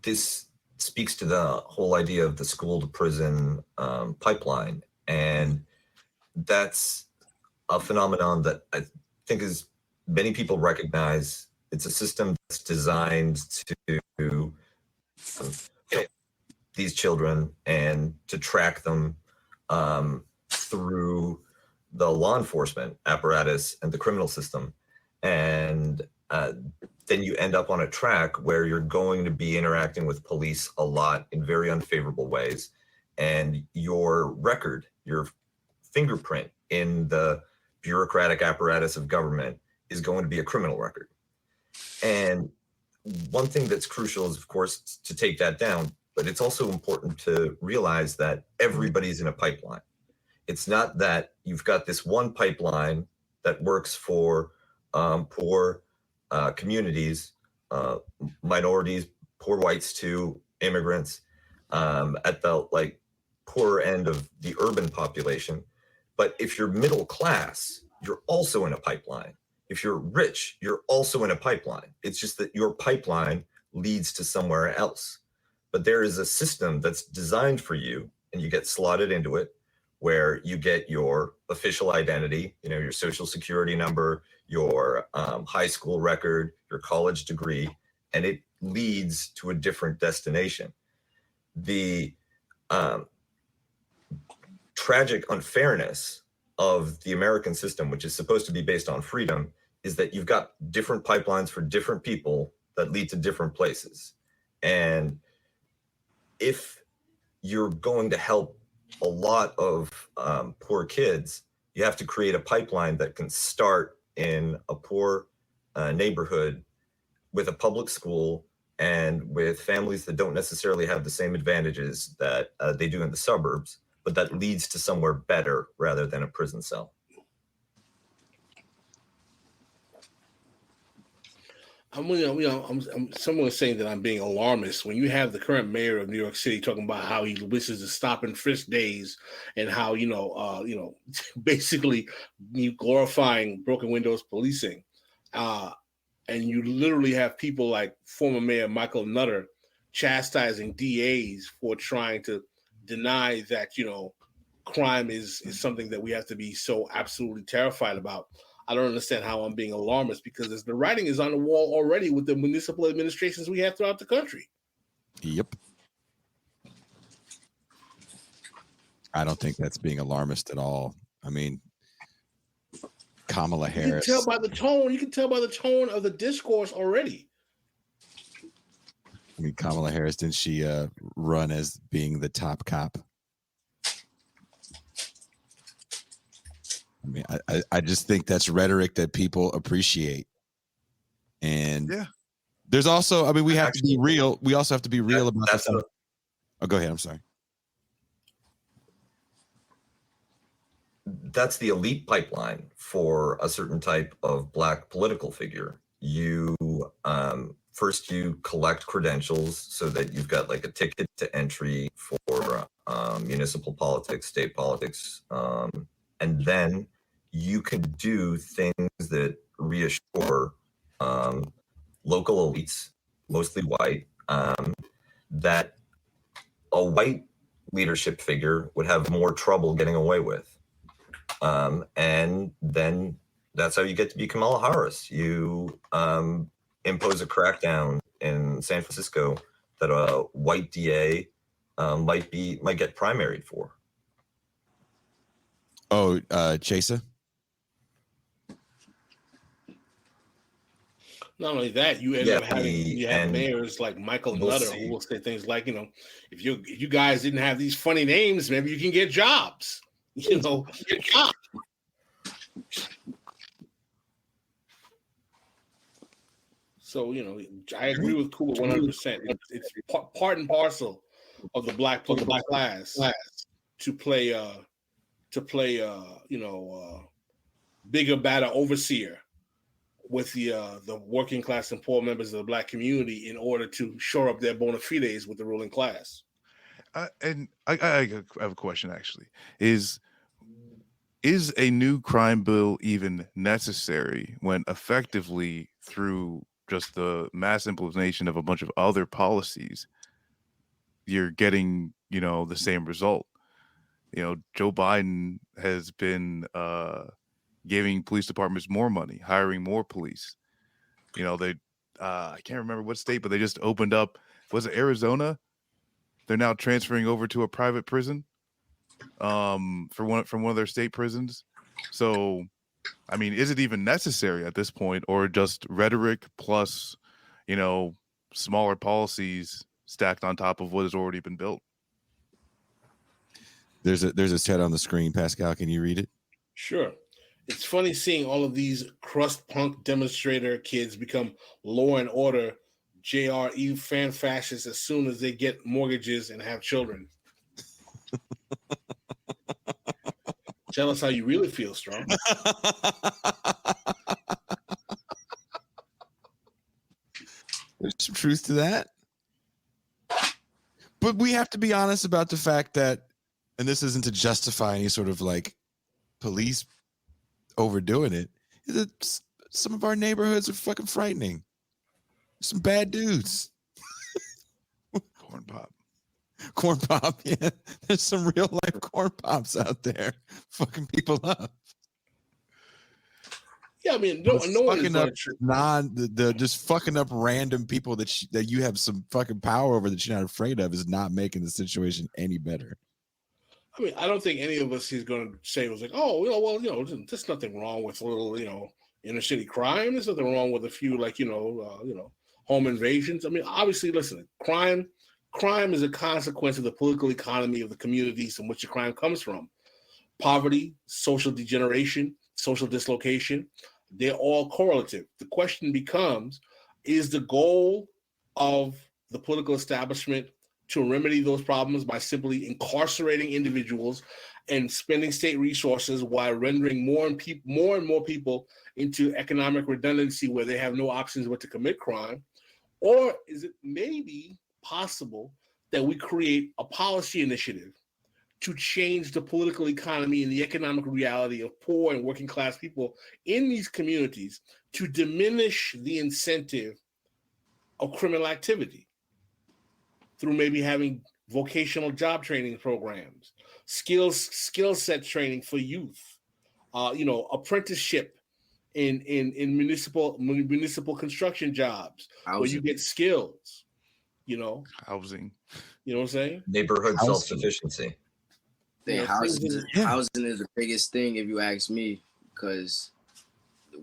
this speaks to the whole idea of the school to prison pipeline. And that's a phenomenon that I think is many people recognize It's a system that's designed to get these children and to track them through the law enforcement apparatus and the criminal system. And then you end up on a track where you're going to be interacting with police a lot in very unfavorable ways. And your record, your fingerprint in the bureaucratic apparatus of government is going to be a criminal record. And one thing that's crucial is, of course, to take that down, but it's also important to realize that everybody's in a pipeline. It's not that you've got this one pipeline that works for poor communities, minorities, poor whites too, immigrants, at the poorer end of the urban population. But if you're middle class, you're also in a pipeline. If you're rich, you're also in a pipeline. It's just that your pipeline leads to somewhere else. But there is a system that's designed for you, and you get slotted into it, where you get your official identity, your social security number, your high school record, your college degree, and it leads to a different destination. The tragic unfairness of the American system, which is supposed to be based on freedom, is that you've got different pipelines for different people that lead to different places. And if you're going to help a lot of poor kids, you have to create a pipeline that can start in a poor neighborhood with a public school and with families that don't necessarily have the same advantages that they do in the suburbs, but that leads to somewhere better rather than a prison cell. Someone was saying that I'm being alarmist when you have the current mayor of New York City talking about how he wishes to stop and frisk days and how basically you glorifying broken windows policing, and you literally have people like former Mayor Michael Nutter chastising DAs for trying to deny that crime is something that we have to be so absolutely terrified about. I don't understand how I'm being alarmist, because the writing is on the wall already with the municipal administrations we have throughout the country. Yep. I don't think that's being alarmist at all. I mean, Kamala Harris. You can tell by the tone. You can tell by the tone of the discourse already. I mean, Kamala Harris, didn't she run as being the top cop? I mean, I just think that's rhetoric that people appreciate. And yeah, there's also, I mean, we have to be real. We also have to be real about that. Oh, go ahead. I'm sorry. That's the elite pipeline for a certain type of Black political figure. You first you collect credentials so that you've got like a ticket to entry for municipal politics, state politics, and then you can do things that reassure local elites, mostly white, that a white leadership figure would have more trouble getting away with. And then that's how you get to be Kamala Harris. You impose a crackdown in San Francisco that a white DA might get primaried for. Oh, Chasa? Not only that, you end up having mayors like Michael Nutter who will say things like, if you guys didn't have these funny names, maybe you can get jobs. Get jobs. So I agree with Kuba 100%. It's part and parcel of the black class to play bigger, badder overseer with the working class and poor members of the Black community in order to shore up their bona fides with the ruling class. And I have a question, actually. Is a new crime bill even necessary when effectively through just the mass implementation of a bunch of other policies, you're getting, the same result? Joe Biden has been giving police departments more money, hiring more police. you know, they I can't remember what state, but they just opened up. Was it Arizona? They're now transferring over to a private prison from one of their state prisons. So, I mean, is it even necessary at this point, or just rhetoric plus, you know, smaller policies stacked on top of what has already been built? There's a chat on the screen. Pascal, can you read it? Sure. It's funny seeing all of these crust punk demonstrator kids become law and order JRE fan fascists as soon as they get mortgages and have children. Tell us how you really feel, Strong. There's some truth to that. But we have to be honest about the fact that, and this isn't to justify any sort of like police overdoing it, is that some of our neighborhoods are fucking frightening. Some bad dudes. Corn pop, yeah. There's some real life corn pops out there fucking people up. Yeah, I mean, no one is up just fucking up random people that you have some fucking power over that you're not afraid of is not making the situation any better. I mean, I don't think any of us is going to say it was like, oh, well, you know, there's nothing wrong with a little, you know, inner city crime. There's nothing wrong with a few, like, you know, home invasions. I mean, obviously, listen, crime is a consequence of the political economy of the communities in which the crime comes from. Poverty, social degeneration, social dislocation, they're all correlative. The question becomes, is the goal of the political establishment to remedy those problems by simply incarcerating individuals and spending state resources while rendering more and more people into economic redundancy where they have no options but to commit crime? Or is it maybe possible that we create a policy initiative to change the political economy and the economic reality of poor and working class people in these communities to diminish the incentive of criminal activity through maybe having vocational job training programs, skill set training for youth, apprenticeship in municipal construction jobs where you get skills, housing. You know what I'm saying? Neighborhood self-sufficiency. Housing is the biggest thing, if you ask me, because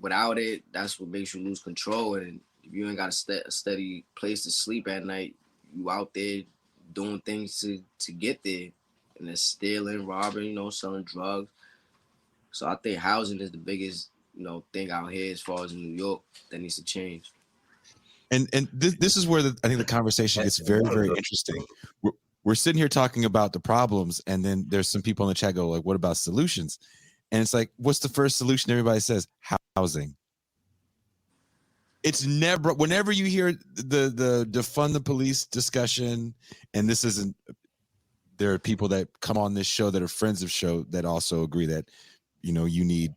without it, that's what makes you lose control. And if you ain't got a steady place to sleep at night, you out there doing things to get there, and then stealing, robbing, selling drugs. So I think housing is the biggest, thing out here as far as in New York that needs to change. And this is where I think the conversation gets very, very interesting. We're sitting here talking about the problems, and then there's some people in the chat go like, what about solutions? And it's like, what's the first solution? Everybody says housing. It's never, whenever you hear the defund the police discussion, and this isn't, there are people that come on this show that are friends of show that also agree that, you need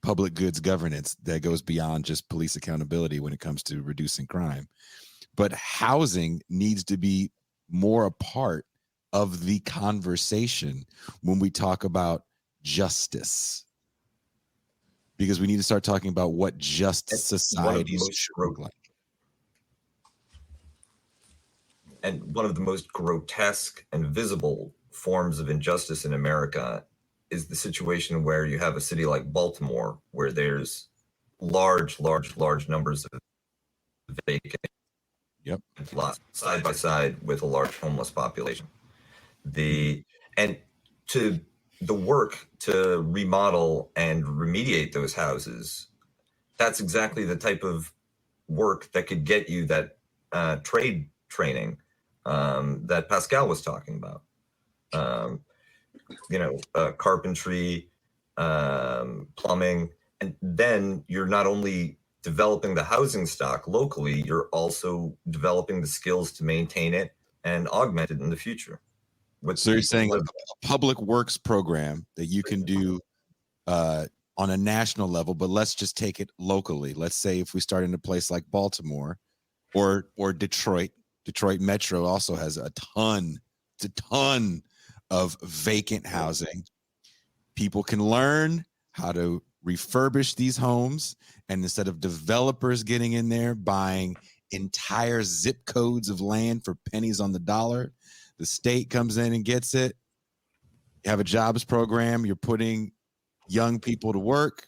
public goods governance that goes beyond just police accountability when it comes to reducing crime. But housing needs to be more a part of the conversation when we talk about justice, because we need to start talking about what just societies should look like. And one of the most grotesque and visible forms of injustice in America is the situation where you have a city like Baltimore, where there's large numbers of vacant lots side by side with a large homeless population. The work to remodel and remediate those houses, that's exactly the type of work that could get you that trade training that Pascal was talking about. Carpentry, plumbing, and then you're not only developing the housing stock locally, you're also developing the skills to maintain it and augment it in the future. So you're saying a public works program that you can do on a national level, but let's just take it locally. Let's say if we start in a place like Baltimore or Detroit Metro also has a ton of vacant housing. People can learn how to refurbish these homes, and instead of developers getting in there buying entire zip codes of land for pennies on the dollar, the state comes in and gets it. You have a jobs program. You're putting young people to work.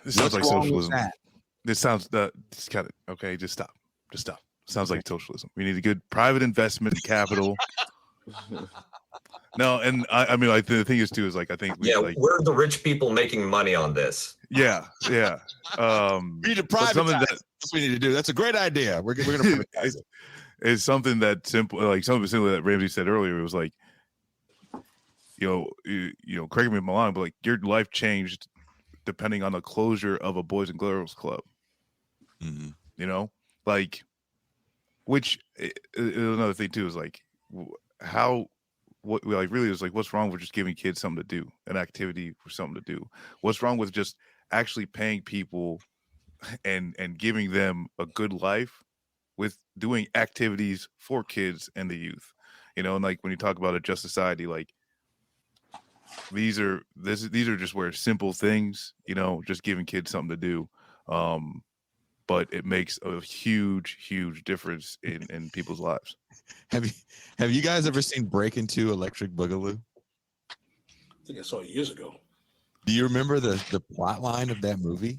This sounds like socialism. That? This sounds this kind of okay. Just stop. Sounds like socialism. We need a good private investment capital. No, and I mean, like the thing is too is like I think we're the rich people making money on this. Yeah. We need to privatize. That's what we need to do. That's a great idea. We're gonna privatize it. It's something that simple, like something similar that Ramsey said earlier. It was like, you know, correct me if I'm wrong, but like your life changed depending on the closure of a Boys and Girls Club. Mm-hmm. You know, like, which another thing too is like what like really is like what's wrong with just giving kids something to do, an activity for something to do? What's wrong with just actually paying people and giving them a good life with doing activities for kids and the youth? You know, and like when you talk about a just society, like these are just where simple things, you know, just giving kids something to do. But it makes a huge difference in people's lives. Have you guys ever seen Breaking 2 Electric Boogaloo? I think I saw it years ago. Do you remember the plot line of that movie?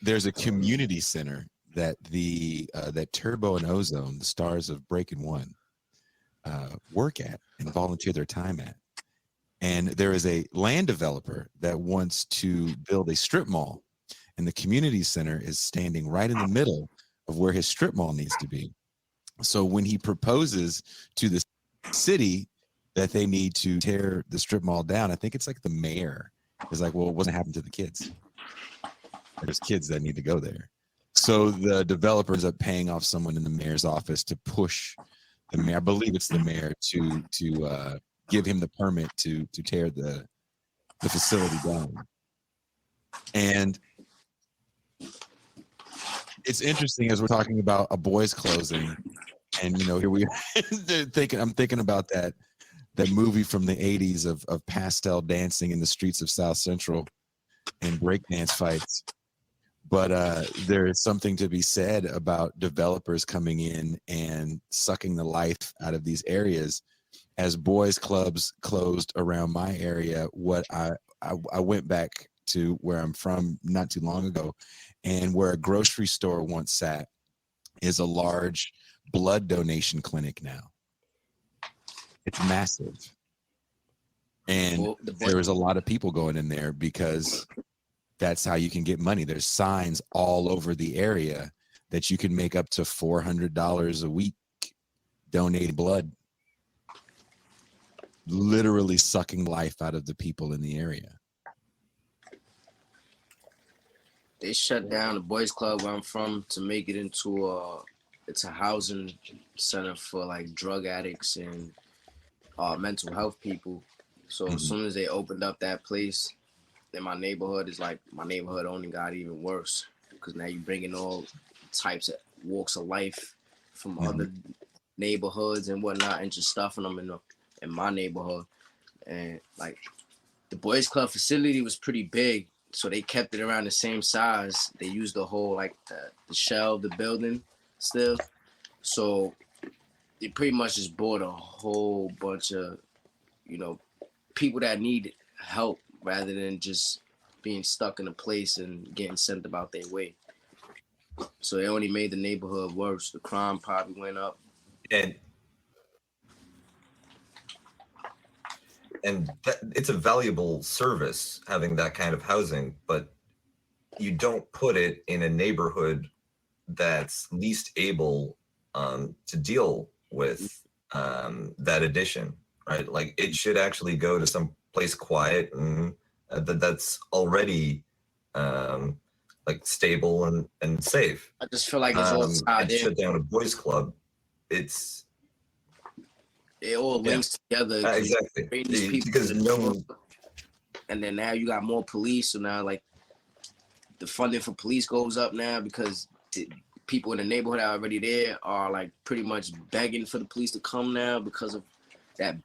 There's a community center that that Turbo and Ozone, the stars of Breaking 1, work at and volunteer their time at. And there is a land developer that wants to build a strip mall. And the community center is standing right in the middle of where his strip mall needs to be. So when he proposes to the city that they need to tear the strip mall down, I think it's like the mayor is like, well, what's happened to the kids? There's kids that need to go there. So the developer ends up paying off someone in the mayor's office to push the mayor, I believe it's the mayor, to give him the permit to tear the facility down. And it's interesting as we're talking about a boys closing, and you know, here we are I'm thinking about that movie from the 80s of Pascal dancing in the streets of South Central and breakdance fights. But there is something to be said about developers coming in and sucking the life out of these areas. As boys clubs closed around my area, what I went back to where I'm from not too long ago, and where a grocery store once sat is a large blood donation clinic now. It's massive. And there was a lot of people going in there because that's how you can get money. There's signs all over the area that you can make up to $400 a week donating blood, literally sucking life out of the people in the area. They shut down the boys club where I'm from to make it into a housing center for like drug addicts and mental health people. So as soon as they opened up that place, then my neighborhood only got even worse, because now you're bringing all types of walks of life from other neighborhoods and whatnot, and just stuffing them in my neighborhood. And like the boys club facility was pretty big, so they kept it around the same size. They used the whole like the shell of the building still. So they pretty much just bought a whole bunch of, you know, people that need help rather than just being stuck in a place and getting sent about their way. So they only made the neighborhood worse. The crime probably went up. And it's a valuable service having that kind of housing, but you don't put it in a neighborhood that's least able to deal with that addition, right? Like it should actually go to some place quiet and that's already like stable and safe. I just feel like it's all tied in. Shut down a boys club. It all links together. Exactly. Because and then now you got more police. So now like the funding for police goes up now because people in the neighborhood that are already there are like pretty much begging for the police to come now because of that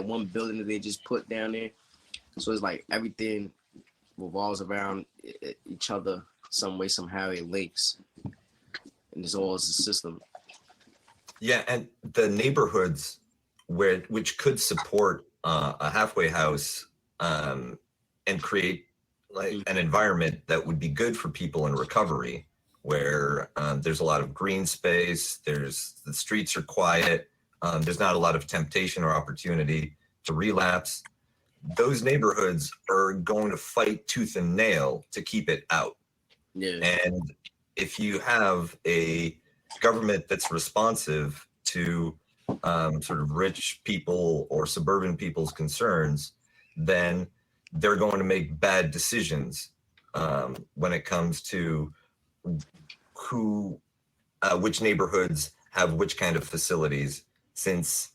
one building that they just put down there. So it's like everything revolves around each other some way, somehow. It links, and it's all as a system. Yeah, and the neighborhoods which could support a halfway house and create like an environment that would be good for people in recovery, where there's a lot of green space, the streets are quiet, there's not a lot of temptation or opportunity to relapse. Those neighborhoods are going to fight tooth and nail to keep it out. Yeah. And if you have a government that's responsive to sort of rich people or suburban people's concerns, then they're going to make bad decisions when it comes to which neighborhoods have which kind of facilities, since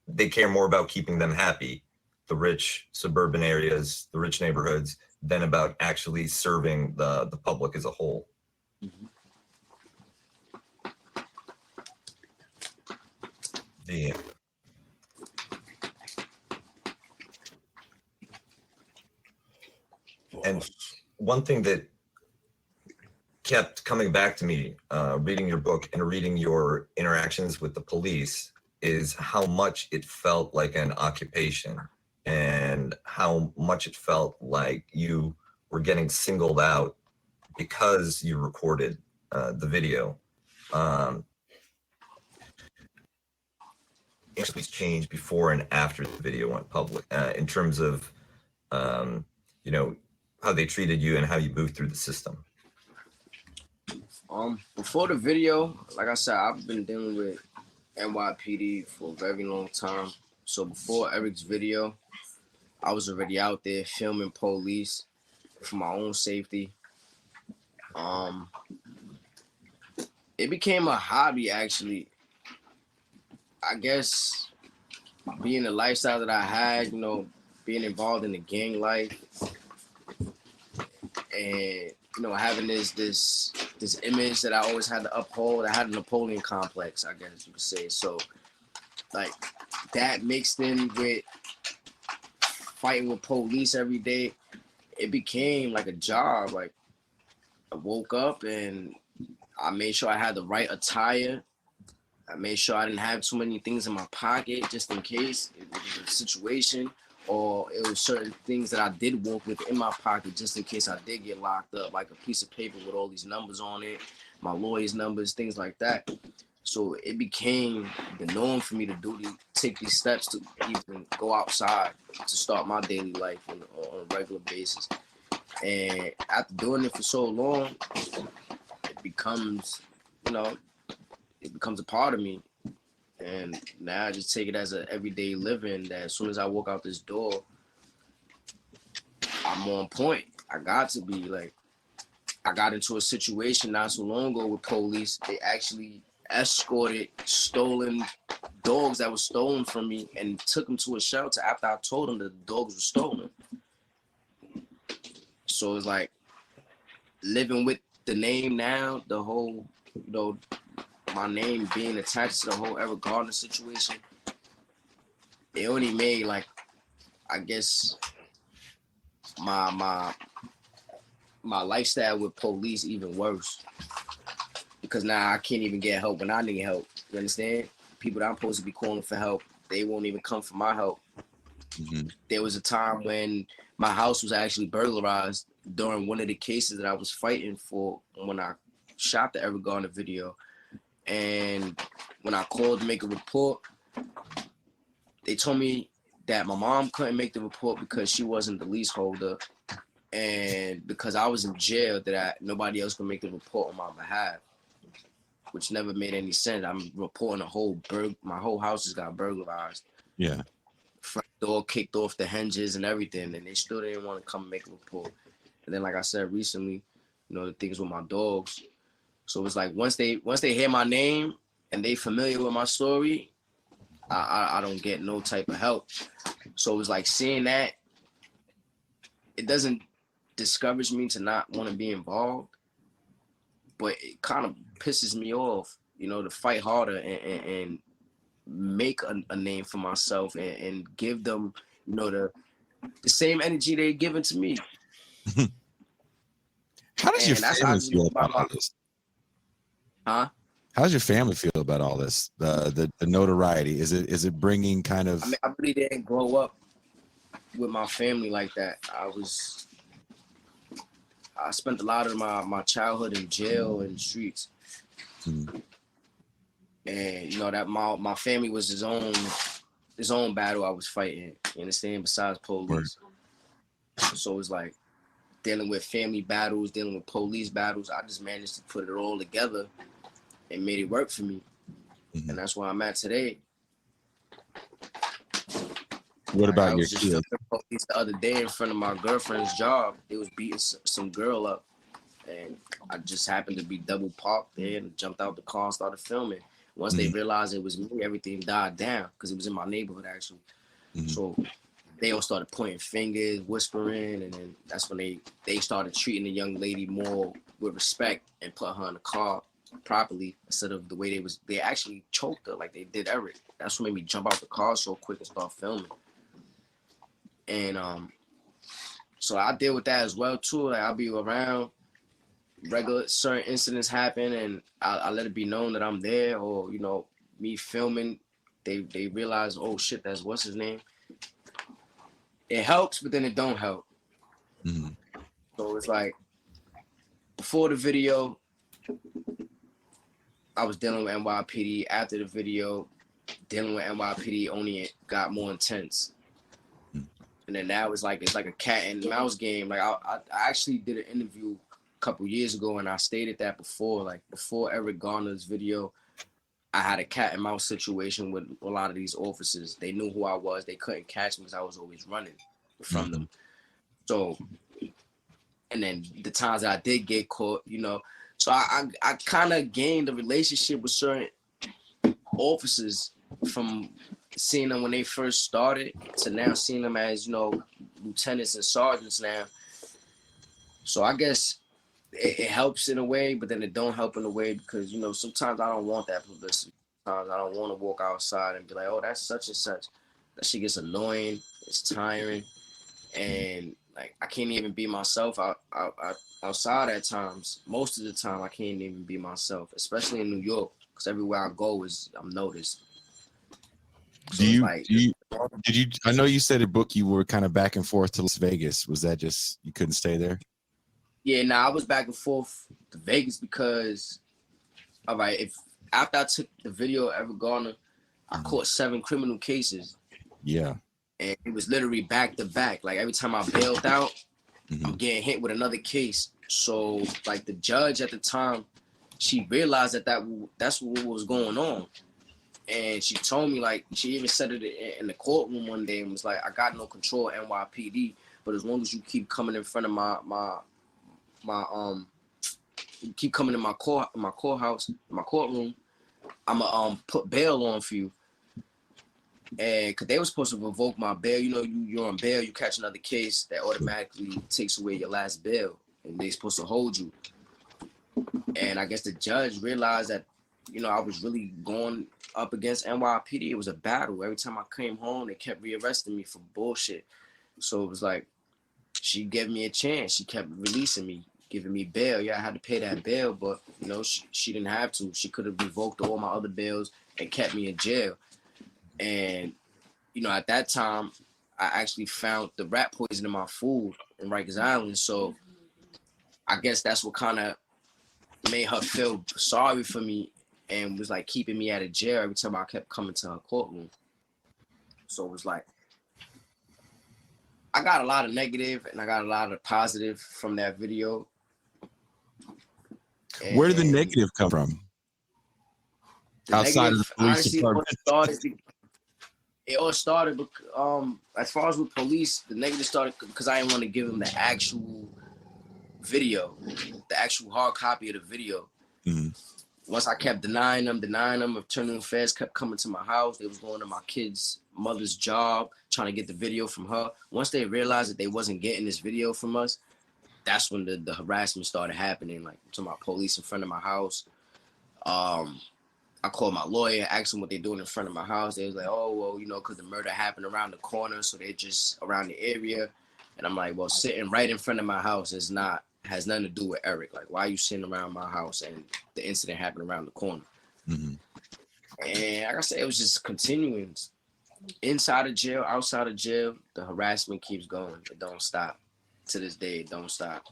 they care more about keeping them happy, the rich suburban areas, the rich neighborhoods, than about actually serving the public as a whole. Mm-hmm. Yeah. And one thing that kept coming back to me, reading your book and reading your interactions with the police, is how much it felt like an occupation and how much it felt like you were getting singled out because you recorded the video. Actually changed before and after the video went public in terms of, how they treated you and how you moved through the system. Before the video, like I said, I've been dealing with NYPD for a very long time. So before Eric's video, I was already out there filming police for my own safety. It became a hobby, actually. I guess being the lifestyle that I had, being involved in the gang life, and having this image that I always had to uphold. I had a Napoleon complex, I guess you could say. So, like, that mixed in with fighting with police every day, it became like a job. Like, I woke up and I made sure I had the right attire. I made sure I didn't have too many things in my pocket just in case it was a situation, or it was certain things that I did walk with in my pocket just in case I did get locked up, like a piece of paper with all these numbers on it, my lawyer's numbers, things like that. So it became the norm for me to take these steps to even go outside to start my daily life on a regular basis. And after doing it for so long, it becomes, it becomes a part of me. And now I just take it as an everyday living, that as soon as I walk out this door, I'm on point. I got to be. Like, I got into a situation not so long ago with police. They actually escorted stolen dogs that were stolen from me and took them to a shelter after I told them that the dogs were stolen. So it's like living with the name now, the whole, my name being attached to the whole Eric Garner situation, it only made, like, I guess my lifestyle with police even worse, because now I can't even get help when I need help. You understand? People that I'm supposed to be calling for help, they won't even come for my help. Mm-hmm. There was a time when my house was actually burglarized during one of the cases that I was fighting for when I shot the Eric Garner video. And when I called to make a report, they told me that my mom couldn't make the report because she wasn't the leaseholder, and because I was in jail, that nobody else could make the report on my behalf, which never made any sense. I'm reporting my whole house just got burglarized. Yeah. Front door kicked off the hinges and everything, and they still didn't want to come make a report. And then, like I said recently, the things with my dogs. So it's like once they hear my name and they familiar with my story, I don't get no type of help. So it's like seeing that, it doesn't discourage me to not want to be involved, but it kind of pisses me off, to fight harder and make a name for myself and give them, the same energy they're giving to me. How does your And that's family how feel about all this? Huh? How does your family feel about all this? The notoriety, is it bringing kind of? I mean, I really didn't grow up with my family like that. I spent a lot of my childhood in jail and streets. And you know that my family was his own battle I was fighting. You understand? Besides police. So it's like dealing with family battles, dealing with police battles. I just managed to put it all together and made it work for me. And that's where I'm at today. What about I your was just kids? filming police the other day in front of my girlfriend's job. They was beating some girl up, and I just happened to be double parked there and jumped out the car and started filming. Once they realized it was me, everything died down because it was in my neighborhood actually. So they all started pointing fingers, whispering, and then that's when they started treating the young lady more with respect and put her in the car properly instead of the way they actually choked her like they did Eric. That's what made me jump out the car so quick and start filming. And so I deal with that as well too. Like I'll be around, regular certain incidents happen, and I let it be known that I'm there, or you know, me filming, they realize, oh shit, that's what's his name. It helps, but then it don't help. So it's like before the video, I was dealing with NYPD. After the video, dealing with NYPD only got more intense. And then now it's like a cat and mouse game. Like I actually did an interview a couple years ago, and I stated that before. Like before Eric Garner's video, I had a cat and mouse situation with a lot of these officers. They knew who I was. They couldn't catch me because I was always running from them. So, and then the times that I did get caught, you know, so I kind of gained a relationship with certain officers from seeing them when they first started to now seeing them as, you know, lieutenants and sergeants now. So I guess it helps in a way, but then it don't help in a way because, you know, sometimes I don't want that publicity. Sometimes I don't want to walk outside and be like, oh, that's such and such. That shit gets annoying. It's tiring. And like, I can't even be myself outside at times. Most of the time, I can't even be myself, especially in New York, because everywhere I go I'm noticed. So I know you said a book you were kind of back and forth to Las Vegas. Was that just, you couldn't stay there? Yeah, I was back and forth to Vegas because, all right, after I took the video of Eric Garner, I caught 7 criminal cases. Yeah. And it was literally back to back. Like every time I bailed out, I'm getting hit with another case. So like the judge at the time, she realized that's what was going on. And she told me, like, she even said it in the courtroom one day and was like, I got no control of NYPD, but as long as you keep coming in front of you keep coming in my courthouse, my courtroom, I'ma put bail on for you. And cause they were supposed to revoke my bail. You know, you're on bail, you catch another case that automatically takes away your last bail, and they're supposed to hold you. And I guess the judge realized that, you know, I was really going up against NYPD. It was a battle. Every time I came home, they kept rearresting me for bullshit. So it was like, she gave me a chance. She kept releasing me, giving me bail. Yeah, I had to pay that bail, but you know, she didn't have to. She could have revoked all my other bails and kept me in jail. And, you know, at that time, I actually found the rat poison in my food in Rikers Island. So I guess that's what kind of made her feel sorry for me and was like keeping me out of jail every time I kept coming to her courtroom. So it was like, I got a lot of negative and I got a lot of positive from that video. And where did the negative come from? Outside of the police honestly, department? It all started, as far as with police, the negative started because I didn't want to give them the actual video, the actual hard copy of the video. Once I kept denying them, attorney feds kept coming to my house. They was going to my kid's mother's job, trying to get the video from her. Once they realized that they wasn't getting this video from us, that's when the harassment started happening, like to my police in front of my house. I called my lawyer, asked them what they're doing in front of my house. They was like, oh, well, you know, because the murder happened around the corner, so they're just around the area. And I'm like, well, sitting right in front of my house has nothing to do with Eric. Like, why are you sitting around my house and the incident happened around the corner? Mm-hmm. And like I said, it was just continuing. Inside of jail, outside of jail, the harassment keeps going. It don't stop. To this day, it don't stop.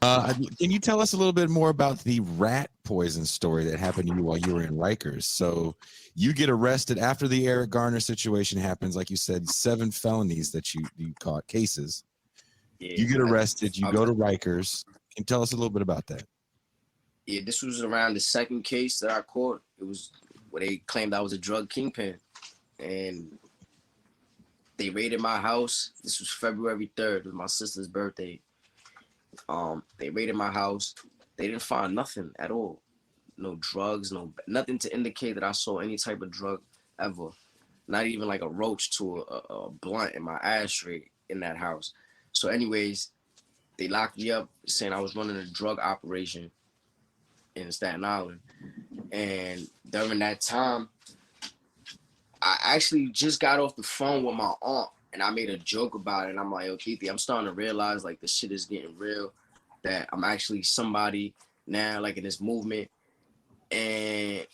Can you tell us a little bit more about the rat poison story that happened to you while you were in Rikers? So you get arrested after the Eric Garner situation happens. Like you said, 7 felonies that you caught, cases. Yeah, you get arrested. You go to Rikers. Can you tell us a little bit about that? Yeah, this was around the second case that I caught. It was where they claimed I was a drug kingpin. And they raided my house. This was February 3rd. It was my sister's birthday. They raided my house. They didn't find nothing at all. No drugs, nothing to indicate that I saw any type of drug ever. Not even like a roach to a blunt in my ashtray in that house. So anyways, they locked me up saying I was running a drug operation in Staten Island. And during that time, I actually just got off the phone with my aunt and I made a joke about it. And I'm like, yo, Keithy, I'm starting to realize like this shit is getting real, that I'm actually somebody now, like in this movement. And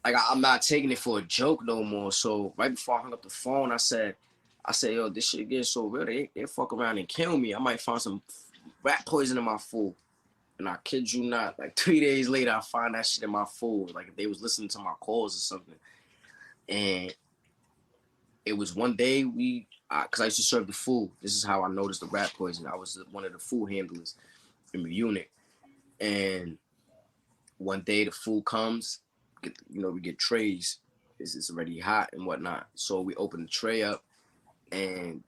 like, I'm not taking it for a joke no more. So right before I hung up the phone, I said, yo, this shit getting so real. They fuck around and kill me. I might find some rat poison in my food. And I kid you not, like 3 days later, I find that shit in my food. Like if they was listening to my calls or something. And it was one day because I used to serve the food. This is how I noticed the rat poison. I was one of the food handlers in the unit. And one day the food comes, we get trays. It's already hot and whatnot. So we open the tray up. And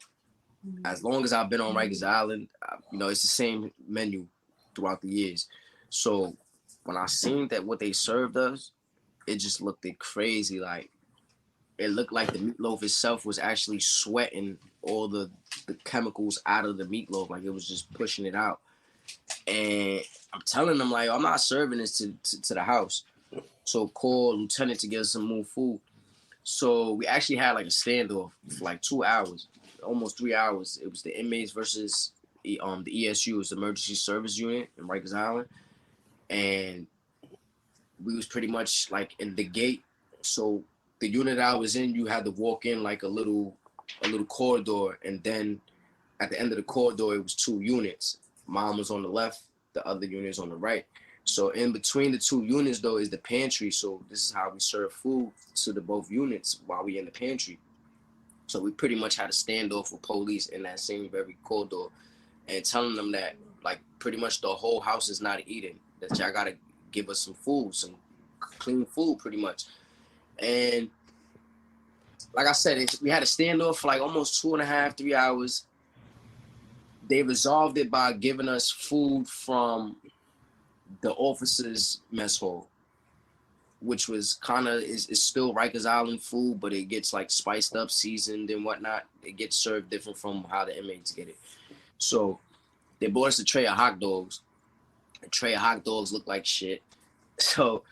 as long as I've been on Rikers Island, it's the same menu throughout the years. So when I seen that what they served us, it just looked crazy. Like it looked like the meatloaf itself was actually sweating all the chemicals out of the meatloaf. Like it was just pushing it out. And I'm telling them like, I'm not serving this to the house. So call Lieutenant to get us some more food. So we actually had like a standoff for like 2 hours, almost 3 hours. It was the inmates versus the ESU, is the Emergency Service Unit in Rikers Island. And we was pretty much like in the gate. So the unit I was in, you had to walk in like a little corridor. And then at the end of the corridor, it was 2 units. Mine was on the left, the other unit is on the right. So in between the 2 units, though, is the pantry. So this is how we serve food to the both units while we in the pantry. So we pretty much had a standoff with police in that same very corridor and telling them that, like, pretty much the whole house is not eating, that y'all got to give us some food, some clean food, pretty much. And like I said, we had a standoff for like almost 2.5, 3 hours. They resolved it by giving us food from the officers' mess hall, which was is still Rikers Island food, but it gets like spiced up, seasoned and whatnot. It gets served different from how the inmates get it. So they bought us a tray of hot dogs. A tray of hot dogs look like shit. So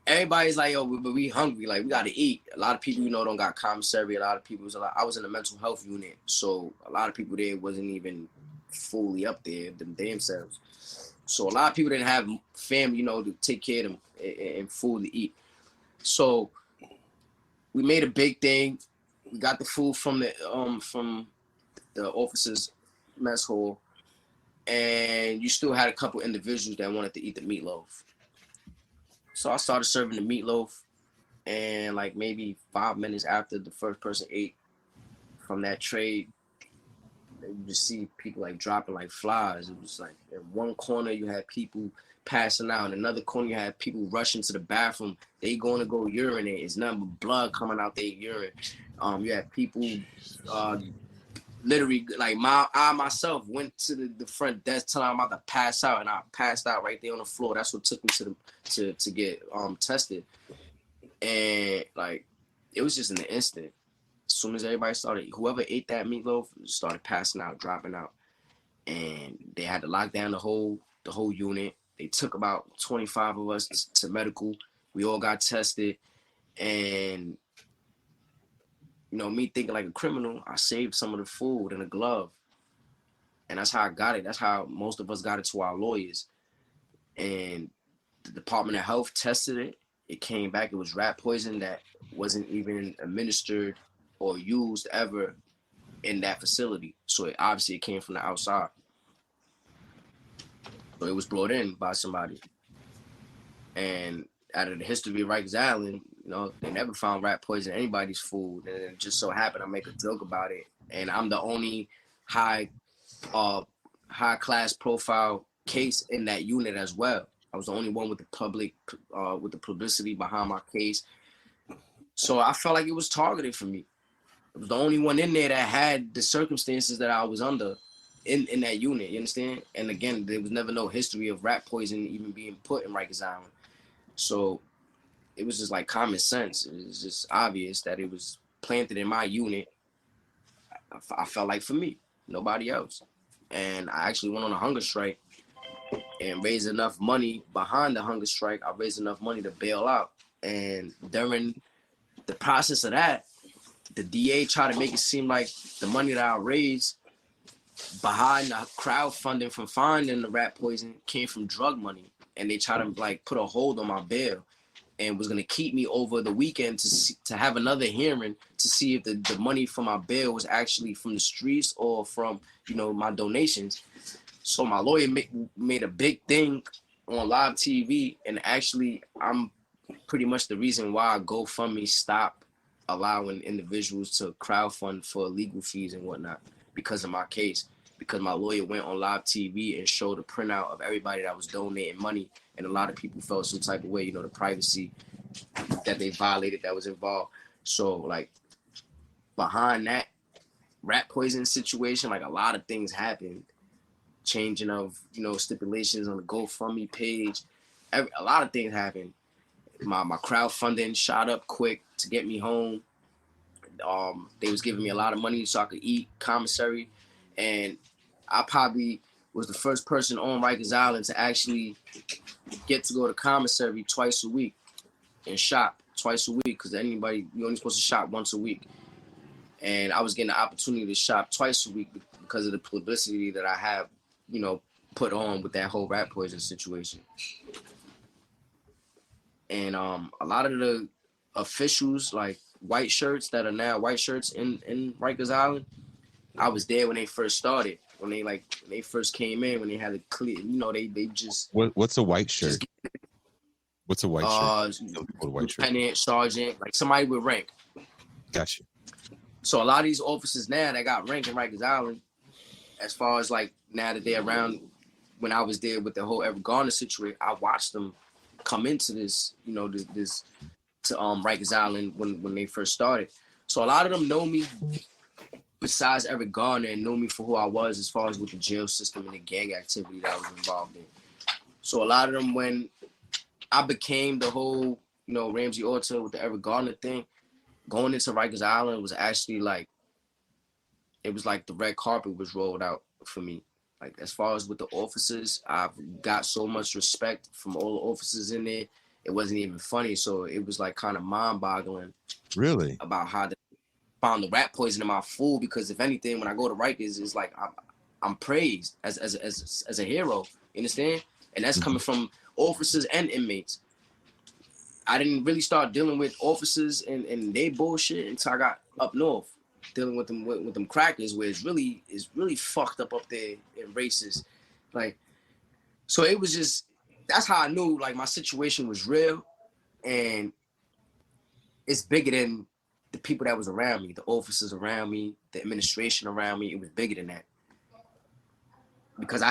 everybody's like, yo, we hungry. Like, we got to eat. A lot of people, don't got commissary. A lot of people, I was in a mental health unit. So a lot of people there wasn't even fully up there themselves. So a lot of people didn't have family, to take care of them and food to eat. So we made a big thing. We got the food from the officers' mess hall, and you still had a couple individuals that wanted to eat the meatloaf. So I started serving the meatloaf, and like maybe 5 minutes after the first person ate from that tray, you just see people like dropping like flies. It was like in one corner you had people passing out, in another corner you had people rushing to the bathroom. They going to go urinate. It's nothing but blood coming out their urine. You had people literally, like I myself went to the front desk telling I'm about to pass out, and I passed out right there on the floor. That's what took me to get tested. And like it was just in the instant. As soon as everybody whoever ate that meatloaf started passing out, dropping out. And they had to lock down the whole unit. They took about 25 of us to medical. We all got tested. And me thinking like a criminal, I saved some of the food in a glove. And that's how I got it. That's how most of us got it to our lawyers. And the Department of Health tested it. It came back, it was rat poison that wasn't even administered or used ever in that facility. So it came from the outside. So it was brought in by somebody. And out of the history of Rikers Island, they never found rat poison in anybody's food. And it just so happened I make a joke about it. And I'm the only high class profile case in that unit as well. I was the only one with the public, with the publicity behind my case. So I felt like it was targeted for me. I was the only one in there that had the circumstances that I was under in that unit, you understand? And again, there was never no history of rat poison even being put in Rikers Island. So it was just like common sense. It was just obvious that it was planted in my unit. I felt like for me, nobody else. And I actually went on a hunger strike and raised enough money behind the hunger strike. I raised enough money to bail out. And during the process of that, the DA tried to make it seem like the money that I raised behind the crowdfunding from finding the rat poison came from drug money. And they tried to like put a hold on my bail and was gonna keep me over the weekend to have another hearing to see if the money for my bail was actually from the streets or from, my donations. So my lawyer made a big thing on live TV, and actually I'm pretty much the reason why GoFundMe stopped allowing individuals to crowdfund for legal fees and whatnot because of my case. Because my lawyer went on live TV and showed a printout of everybody that was donating money, and a lot of people felt some type of way, the privacy that they violated that was involved. So like behind that rat poison situation, like a lot of things happened. Changing of, stipulations on the GoFundMe page. A lot of things happened. My crowdfunding shot up quick to get me home. They was giving me a lot of money so I could eat commissary. And I probably was the first person on Rikers Island to actually get to go to commissary twice a week and shop twice a week, because you're only supposed to shop once a week. And I was getting the opportunity to shop twice a week because of the publicity that I have, put on with that whole rat poison situation. And a lot of the officials, like white shirts that are now white shirts in Rikers Island, I was there when they first started. When they first came in, when they had a clear, they just. What's a white shirt? What's a white shirt? Lieutenant, sergeant, like somebody with rank. Gotcha. So a lot of these officers now that got rank in Rikers Island, as far as like now that they're around, when I was there with the whole Eric Garner situation, I watched them come into this, to Rikers Island when they first started. So a lot of them know me, besides Eric Garner, and know me for who I was as far as with the jail system and the gang activity that I was involved in. So a lot of them, when I became the whole, Ramsey Orta with the Eric Garner thing, going into Rikers Island was actually like, it was like the red carpet was rolled out for me. Like as far as with the officers, I've got so much respect from all the officers in there. It wasn't even funny. So it was like kind of mind boggling. Really? About how they found the rat poison in my food, because if anything, when I go to Rikers, it's like I'm praised as a hero. You understand? And that's coming from officers and inmates. I didn't really start dealing with officers and their bullshit until I got up north, dealing with them crackers, where it's really fucked up there and racist. Like, so it was just, that's how I knew like my situation was real, and it's bigger than the people that was around me, the officers around me, the administration around me. It was bigger than that. Because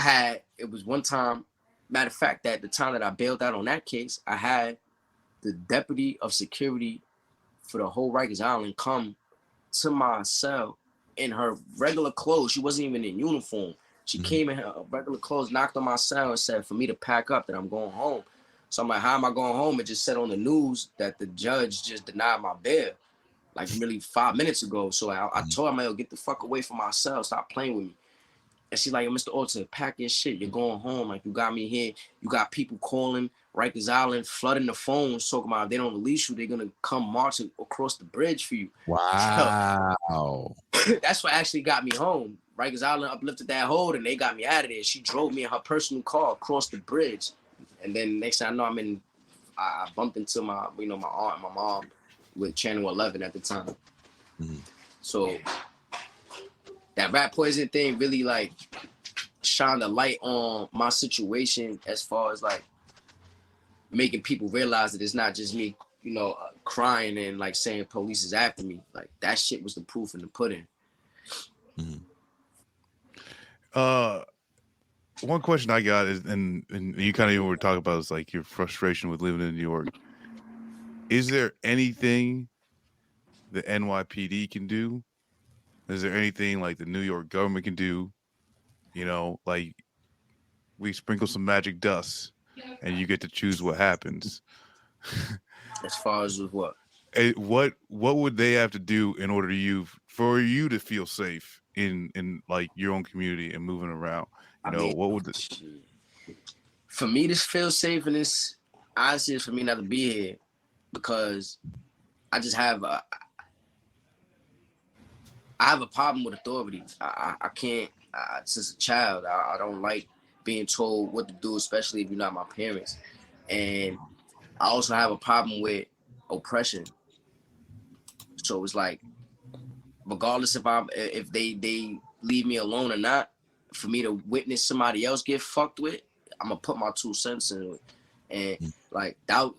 it was one time, matter of fact, that the time that I bailed out on that case, I had the deputy of security for the whole Rikers Island come to my cell in her regular clothes. She wasn't even in uniform. She came in her regular clothes, knocked on my cell and said for me to pack up, that I'm going home. So I'm like, how am I going home? It just said on the news that the judge just denied my bail, like really 5 minutes ago. So I told him, get the fuck away from my cell. Stop playing with me. And she's like, Mr. Orta, pack your shit. You're going home. Like, you got me here. You got people calling Rikers Island, flooding the phones, talking about if they don't release you, they're going to come march across the bridge for you. Wow. That's what actually got me home. Rikers Island uplifted that hold, and they got me out of there. She drove me in her personal car across the bridge. And then next thing I know, I bumped into my aunt and my mom with Channel 11 at the time. Mm-hmm. So that rat poison thing really like shined a light on my situation as far as like making people realize that it's not just me, crying and like saying police is after me. Like that shit was the proof in the pudding. Mm-hmm. One question I got is, and you kind of even were talking about, is like your frustration with living in New York. Is there anything the NYPD can do? Is there anything like the New York government can do? Like we sprinkle some magic dust and you get to choose what happens. As far as with what? What would they have to do in order for you to feel safe in like your own community and moving around? What would for me to feel safe in this, honestly, is for me not to be here, because I just have I have a problem with authority. I can't, since a child, I don't like being told what to do, especially if you're not my parents. And I also have a problem with oppression. So it's like, regardless if they leave me alone or not, for me to witness somebody else get fucked with, I'm gonna put my 2 cents in it. And like that,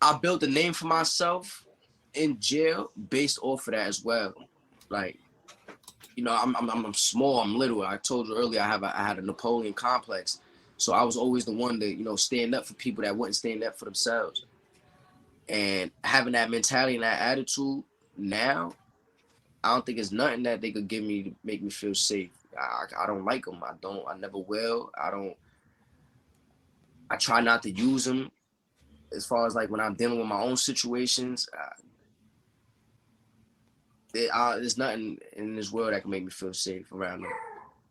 I built a name for myself in jail based off of that as well. Like, I'm small, I'm little. I told you earlier, I had a Napoleon complex. So I was always the one to, stand up for people that wouldn't stand up for themselves. And having that mentality and that attitude now, I don't think it's nothing that they could give me to make me feel safe. I don't like them. I never will. I try not to use them as far as like when I'm dealing with my own situations. There's nothing in this world that can make me feel safe around them.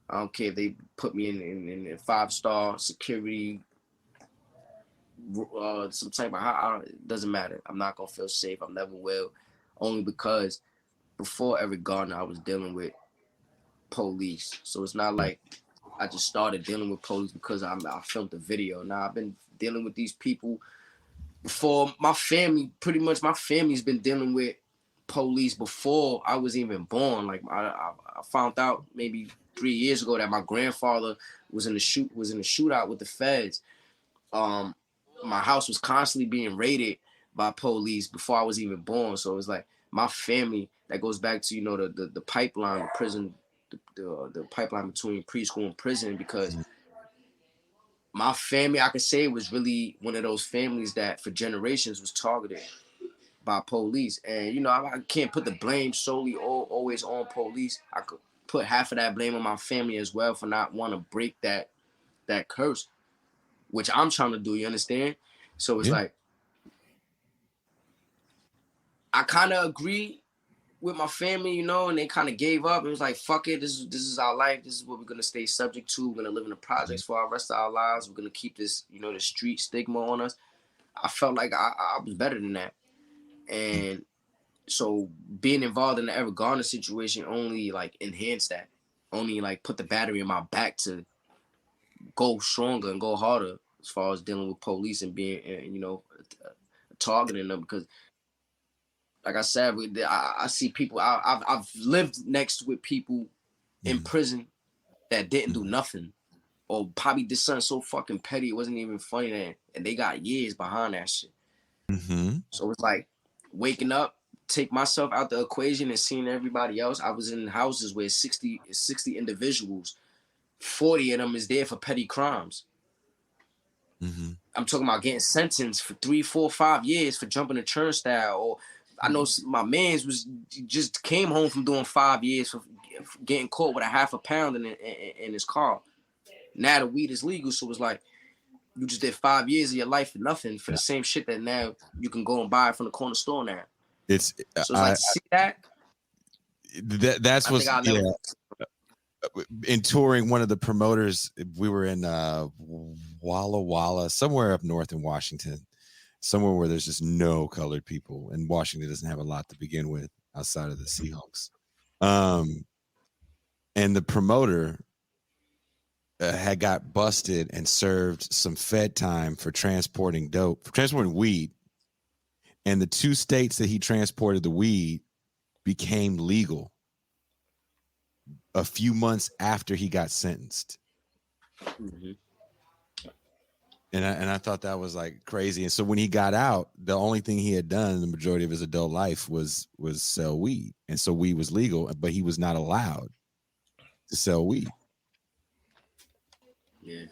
I don't care if they put me in 5-star security, some type of, it doesn't matter. I'm not gonna feel safe. I never will, only because before Eric Garner, I was dealing with police. So it's not like I just started dealing with police because I filmed the video. Now I've been dealing with these people before. My family, pretty much my family's been dealing with police before I was even born. Like I found out maybe 3 years ago that my grandfather was in the shootout with the feds. My house was constantly being raided by police before I was even born. So it's like my family, that goes back to the pipeline, the prison, the pipeline between preschool and prison, because my family, I could say, was really one of those families that for generations was targeted by police. And I can't put the blame solely always on police. I could put half of that blame on my family as well for not want to break that curse, which I'm trying to do, you understand? So it's like, I kind of agree with my family, and they kind of gave up. It was like, fuck it, this is our life. This is what we're going to stay subject to. We're going to live in the projects for our rest of our lives. We're going to keep this, the street stigma on us. I felt like I was better than that. And so being involved in the Eric Garner situation only like enhanced that, only like put the battery in my back to go stronger and go harder as far as dealing with police and being, targeting them. Because like I said, I see people, I've lived next with people in prison that didn't do nothing, or probably did something so fucking petty it wasn't even funny then, and they got years behind that shit. So it's like waking up, take myself out the equation and seeing everybody else. I was in houses where 60 individuals, 40 of them is there for petty crimes. I'm talking about getting sentenced for 3, 4, 5 years for jumping a turnstile. Or I know my man's just came home from doing 5 years for getting caught with a half a pound in his car. Now the weed is legal, so it's like you just did 5 years of your life for nothing for the same shit that now you can go and buy from the corner store now. So it's like, see that? That's what's in touring one of the promoters. We were in Walla Walla, somewhere up north in Washington, somewhere where there's just no colored people, and Washington doesn't have a lot to begin with outside of the Seahawks. And the promoter had got busted and served some Fed time for transporting weed. And the 2 states that he transported the weed became legal a few months after he got sentenced. Mm-hmm. And I thought that was like crazy. And so when he got out, the only thing he had done in the majority of his adult life was sell weed. And so weed was legal, but he was not allowed to sell weed. Yeah.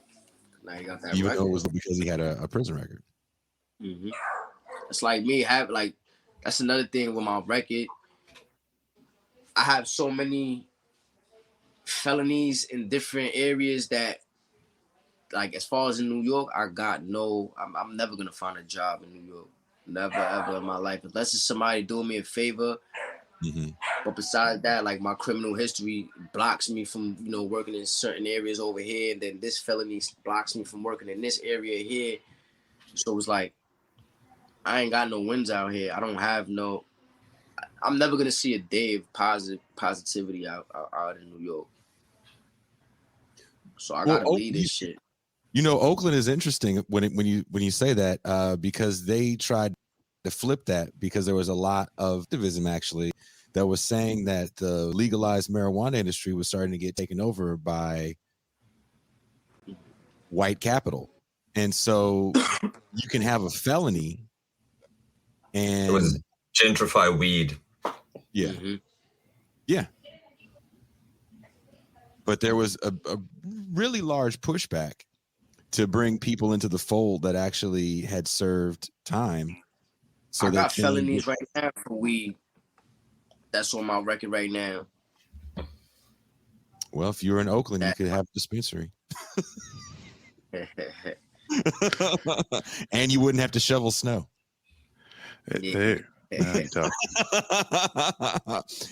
Now you got that Even record. though it was because he had a prison record. Mm-hmm. It's like me that's another thing with my record. I have so many felonies in different areas that, like, as far as in New York, I'm never gonna find a job in New York. Never ever in my life, unless it's somebody doing me a favor. Mm-hmm. But besides that, like, my criminal history blocks me from, working in certain areas over here, and then this felony blocks me from working in this area here. So it's like, I ain't got no wins out here. I don't have no. I'm never gonna see a day of positivity out in New York. So I gotta leave this shit. Oakland is interesting when you say that, because they tried to flip that, because there was a lot of activism actually that was saying that the legalized marijuana industry was starting to get taken over by white capital. And so you can have a felony and It was gentrify weed. Yeah. Mm-hmm. Yeah. But there was a really large pushback to bring people into the fold that actually had served time. So I got felonies right now for weed. That's on my record right now. Well, if you were in Oakland, you could have a dispensary. And you wouldn't have to shovel snow. There.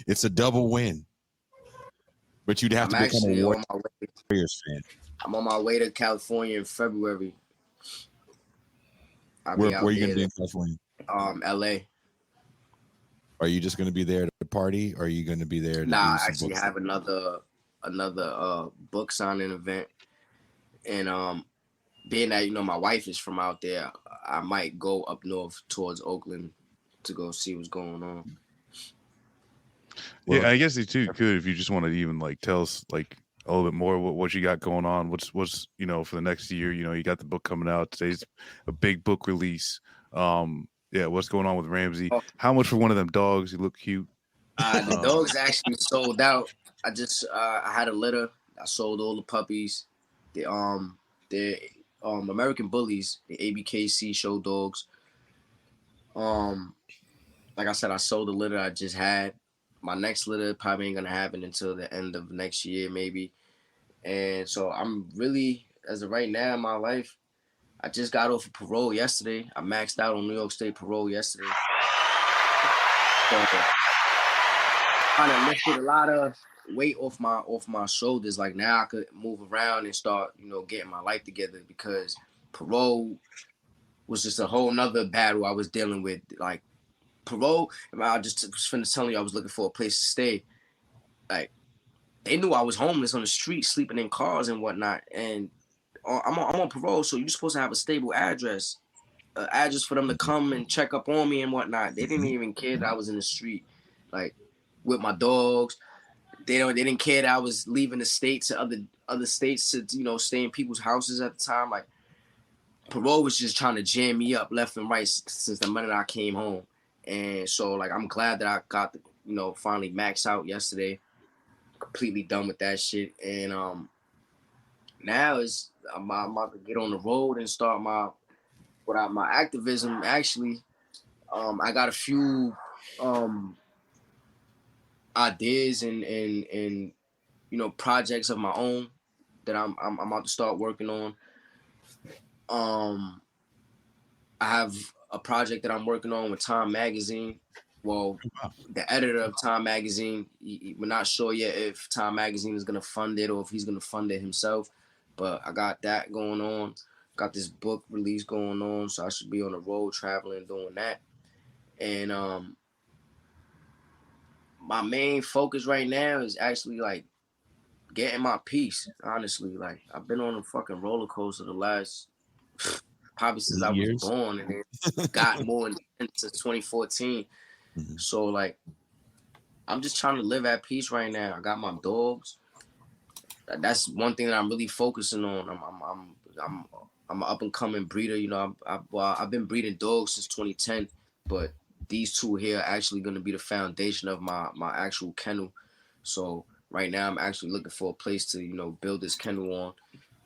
It's a double win. But you'd have to become a Warriors fan. I'm on my way to California in February. Where are you going to be in California? LA. Are you just going to be there to party, or are you going to be there to I actually have another book signing event. And being that, my wife is from out there, I might go up north towards Oakland to go see what's going on. Well, yeah, I guess it too could, if you just want to even like tell us like a little bit more what you got going on. What's for the next year. You got the book coming out. Today's a big book release. What's going on with Ramsey? How much for one of them dogs? You look cute. The dogs actually sold out. I just I had a litter. I sold all the puppies. The American Bullies, the ABKC show dogs. Like I said, I sold the litter I just had. My next litter probably ain't gonna happen until the end of next year, maybe. And so I'm really, as of right now in my life, I just got off of parole yesterday. I maxed out on New York State parole yesterday. So kind of lifted a lot of weight off my shoulders. Like, now I could move around and start, getting my life together, because parole was just a whole nother battle I was dealing with. Like, parole, I just was finna telling you I was looking for a place to stay. Like, they knew I was homeless on the street, sleeping in cars and whatnot. And I'm on parole, so you're supposed to have a stable address, address for them to come and check up on me and whatnot. They didn't even care that I was in the street, like, with my dogs. They didn't care that I was leaving the state to other states to stay in people's houses at the time. Like, parole was just trying to jam me up left and right since the minute I came home. And so, like, I'm glad that I got the, finally maxed out yesterday. Completely done with that shit. And now I'm about to get on the road and start my activism. Actually, I got a few ideas and projects of my own that I'm about to start working on. I have a project that I'm working on with Time Magazine, well, the editor of Time Magazine, we're not sure yet if Time Magazine is going to fund it or if he's going to fund it himself. But I got that going on. Got this book release going on, so I should be on the road traveling, doing that. And my main focus right now is actually like getting my peace. Honestly, like I've been on a fucking roller coaster the last probably since I was born, and it got more intense since 2014. So like, I'm just trying to live at peace right now. I got my dogs. That's one thing that I'm really focusing on. I'm an up and coming breeder. You know, I've been breeding dogs since 2010, but these two here are actually going to be the foundation of my actual kennel. So right now, I'm actually looking for a place to, you know, build this kennel on,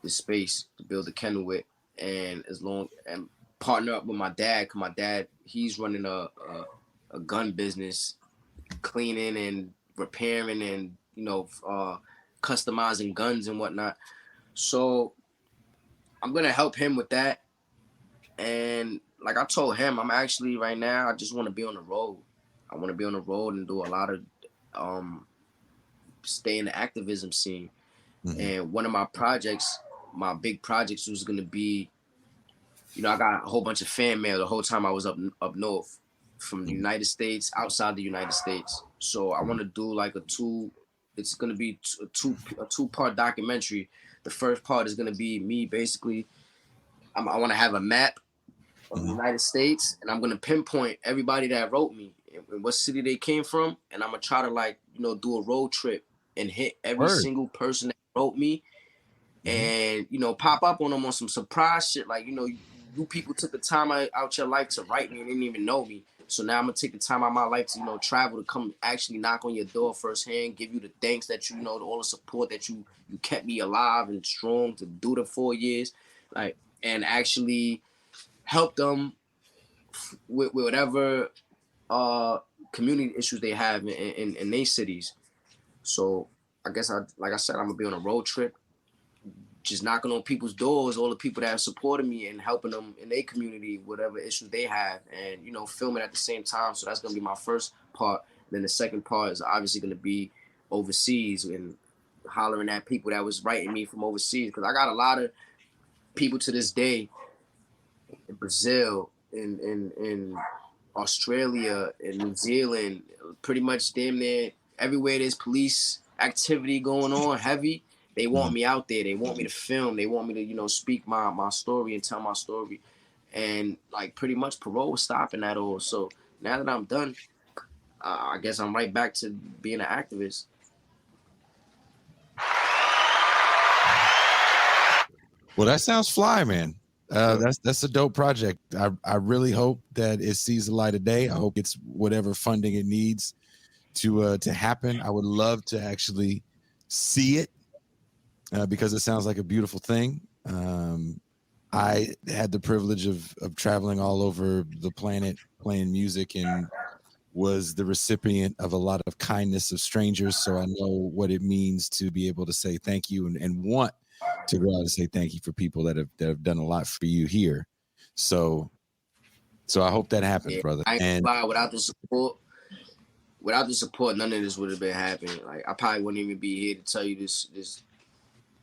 this space to build a kennel with, and partner up with my dad. Cause my dad, he's running a gun business, cleaning and repairing and, you know, customizing guns and whatnot. So I'm gonna help him with that. And like I told him, I'm actually right now, I just want to be on the road. I want to be on the road and do a lot of stay in the activism scene. And one of my projects, my big projects, was gonna be, you know, I got a whole bunch of fan mail the whole time I was up north, from the United States, outside the United States. So I want to do like it's going to be a two-part documentary. The first part is going to be me basically, I want to have a map of the United States, and I'm going to pinpoint everybody that wrote me and what city they came from. And I'm going to try to, like, you know, do a road trip and hit every single person that wrote me and, you know, pop up on them on some surprise shit. Like, you know, you people took the time out your life to write me and didn't even know me. So now I'm gonna take the time out of my life to, you know, travel to come actually knock on your door firsthand, give you the thanks that you know, all the support that you kept me alive and strong to do the 4 years, like, and actually help them with whatever community issues they have in their cities. So I guess like I said, I'm gonna be on a road trip, just knocking on people's doors, all the people that have supported me and helping them in their community, whatever issues they have, and, you know, filming at the same time. So that's going to be my first part. Then the second part is obviously going to be overseas and hollering at people that was writing me from overseas. Because I got a lot of people to this day in Brazil, in Australia, in New Zealand, pretty much damn near everywhere there's police activity going on heavy. They want me out there. They want me to film. They want me to, you know, speak my story and tell my story. And, like, pretty much parole was stopping that all. So now that I'm done, I guess I'm right back to being an activist. Well, that sounds fly, man. That's a dope project. I really hope that it sees the light of day. I hope it's whatever funding it needs to happen. I would love to actually see it. Because it sounds like a beautiful thing. I had the privilege of traveling all over the planet playing music and was the recipient of a lot of kindness of strangers. So I know what it means to be able to say thank you and want to go out and say thank you for people that have done a lot for you here. So I hope that happens, brother. And without the support, none of this would have been happening. Like, I probably wouldn't even be here to tell you this.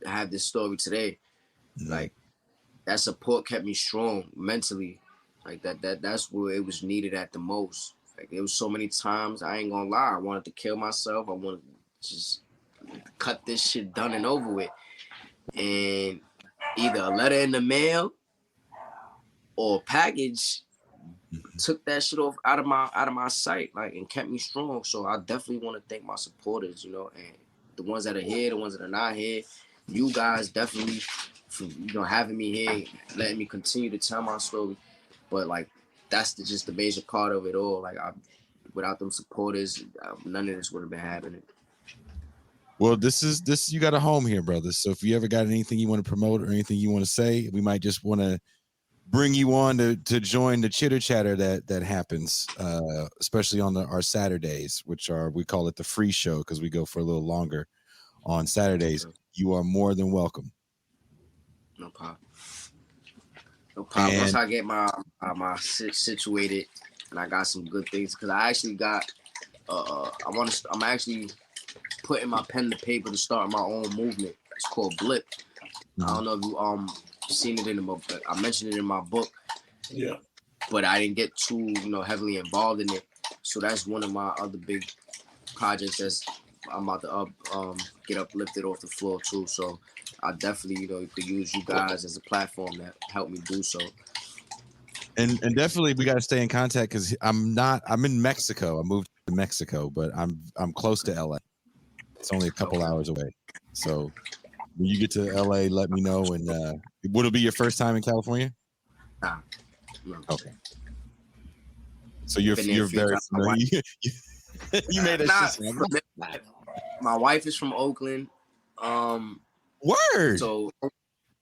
I have this story today. Like, that support kept me strong mentally. Like, that's where it was needed at the most. Like, there was so many times, I ain't gonna lie, I wanted to kill myself. I wanted to just cut this shit done and over with. And either a letter in the mail or a package took that shit off out of my sight, like, and kept me strong. So I definitely want to thank my supporters, you know, and the ones that are here, the ones that are not here. You guys definitely for, you know, having me here, letting me continue to tell my story. But, like, that's just the major part of it all. Like, without them supporters, none of this would have been happening. Well, this you got a home here, brother. So if you ever got anything you want to promote or anything you want to say, we might just want to bring you on to join the chitter chatter that happens, especially on our Saturdays, which we call it the free show because we go for a little longer on Saturdays. Okay. You are more than welcome. No problem. No problem. Once I get my situated, and I got some good things because I actually got. I'm actually putting my pen to paper to start my own movement. It's called Blip. I don't know if you seen it in the book. I mentioned it in my book. Yeah. But I didn't get too heavily involved in it. So that's one of my other big projects that's I'm about to get uplifted off the floor too. So I definitely could use you guys as a platform that helped me do so. And definitely we got to stay in contact because I'm in Mexico. I moved to Mexico, but I'm close to LA. It's only a couple hours away. So when you get to LA, let me know. And would it be your first time in California? Nah. No. Okay. So you're very familiar. You made a My wife is from Oakland. Word. So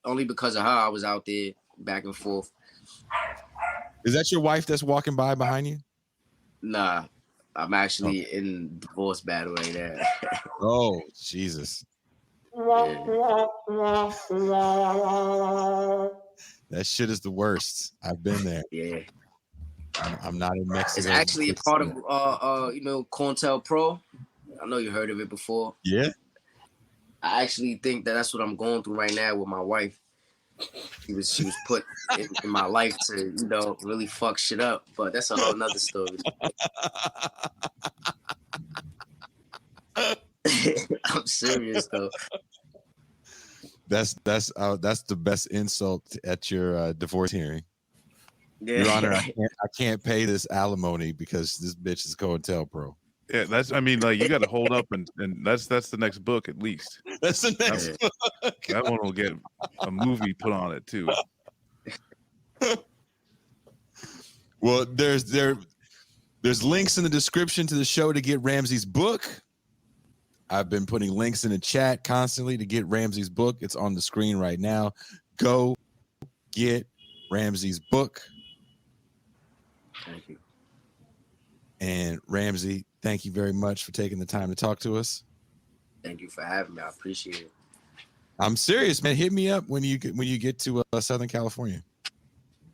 only because of her, I was out there back and forth. Is that your wife that's walking by behind you? Nah, I'm actually in divorce battle right now. Oh, Jesus. Yeah. That shit is the worst. I've been there. Yeah. I'm not in Mexico. It's actually a part of COINTELPRO Pro. I know you heard of it before. Yeah. I actually think that's what I'm going through right now with my wife. She was put in my life to really fuck shit up, but that's a whole nother story. I'm serious though. That's the best insult at your divorce hearing. Yeah. Your Honor, I can't pay this alimony because this bitch is COINTELPRO. Yeah, you got to hold up, and that's the next book at least. That's the next book. That one will get a movie put on it too. Well, there's links in the description to the show to get Ramsey's book. I've been putting links in the chat constantly to get Ramsey's book. It's on the screen right now. Go get Ramsey's book. Thank you. And Ramsey, thank you very much for taking the time to talk to us. Thank you for having me. I appreciate it. I'm serious, man. Hit me up when you get to Southern California.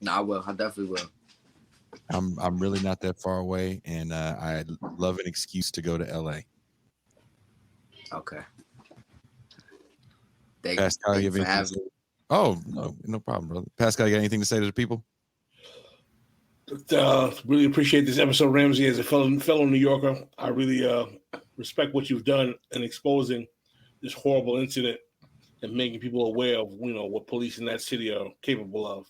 No, I will. I definitely will. I'm really not that far away, and I love an excuse to go to LA. Okay. Pascal, you have anything to say? Oh, no problem, brother. Pascal, you got anything to say to the people? Really appreciate this episode, Ramsey. As a fellow New Yorker, I really respect what you've done in exposing this horrible incident and making people aware of what police in that city are capable of.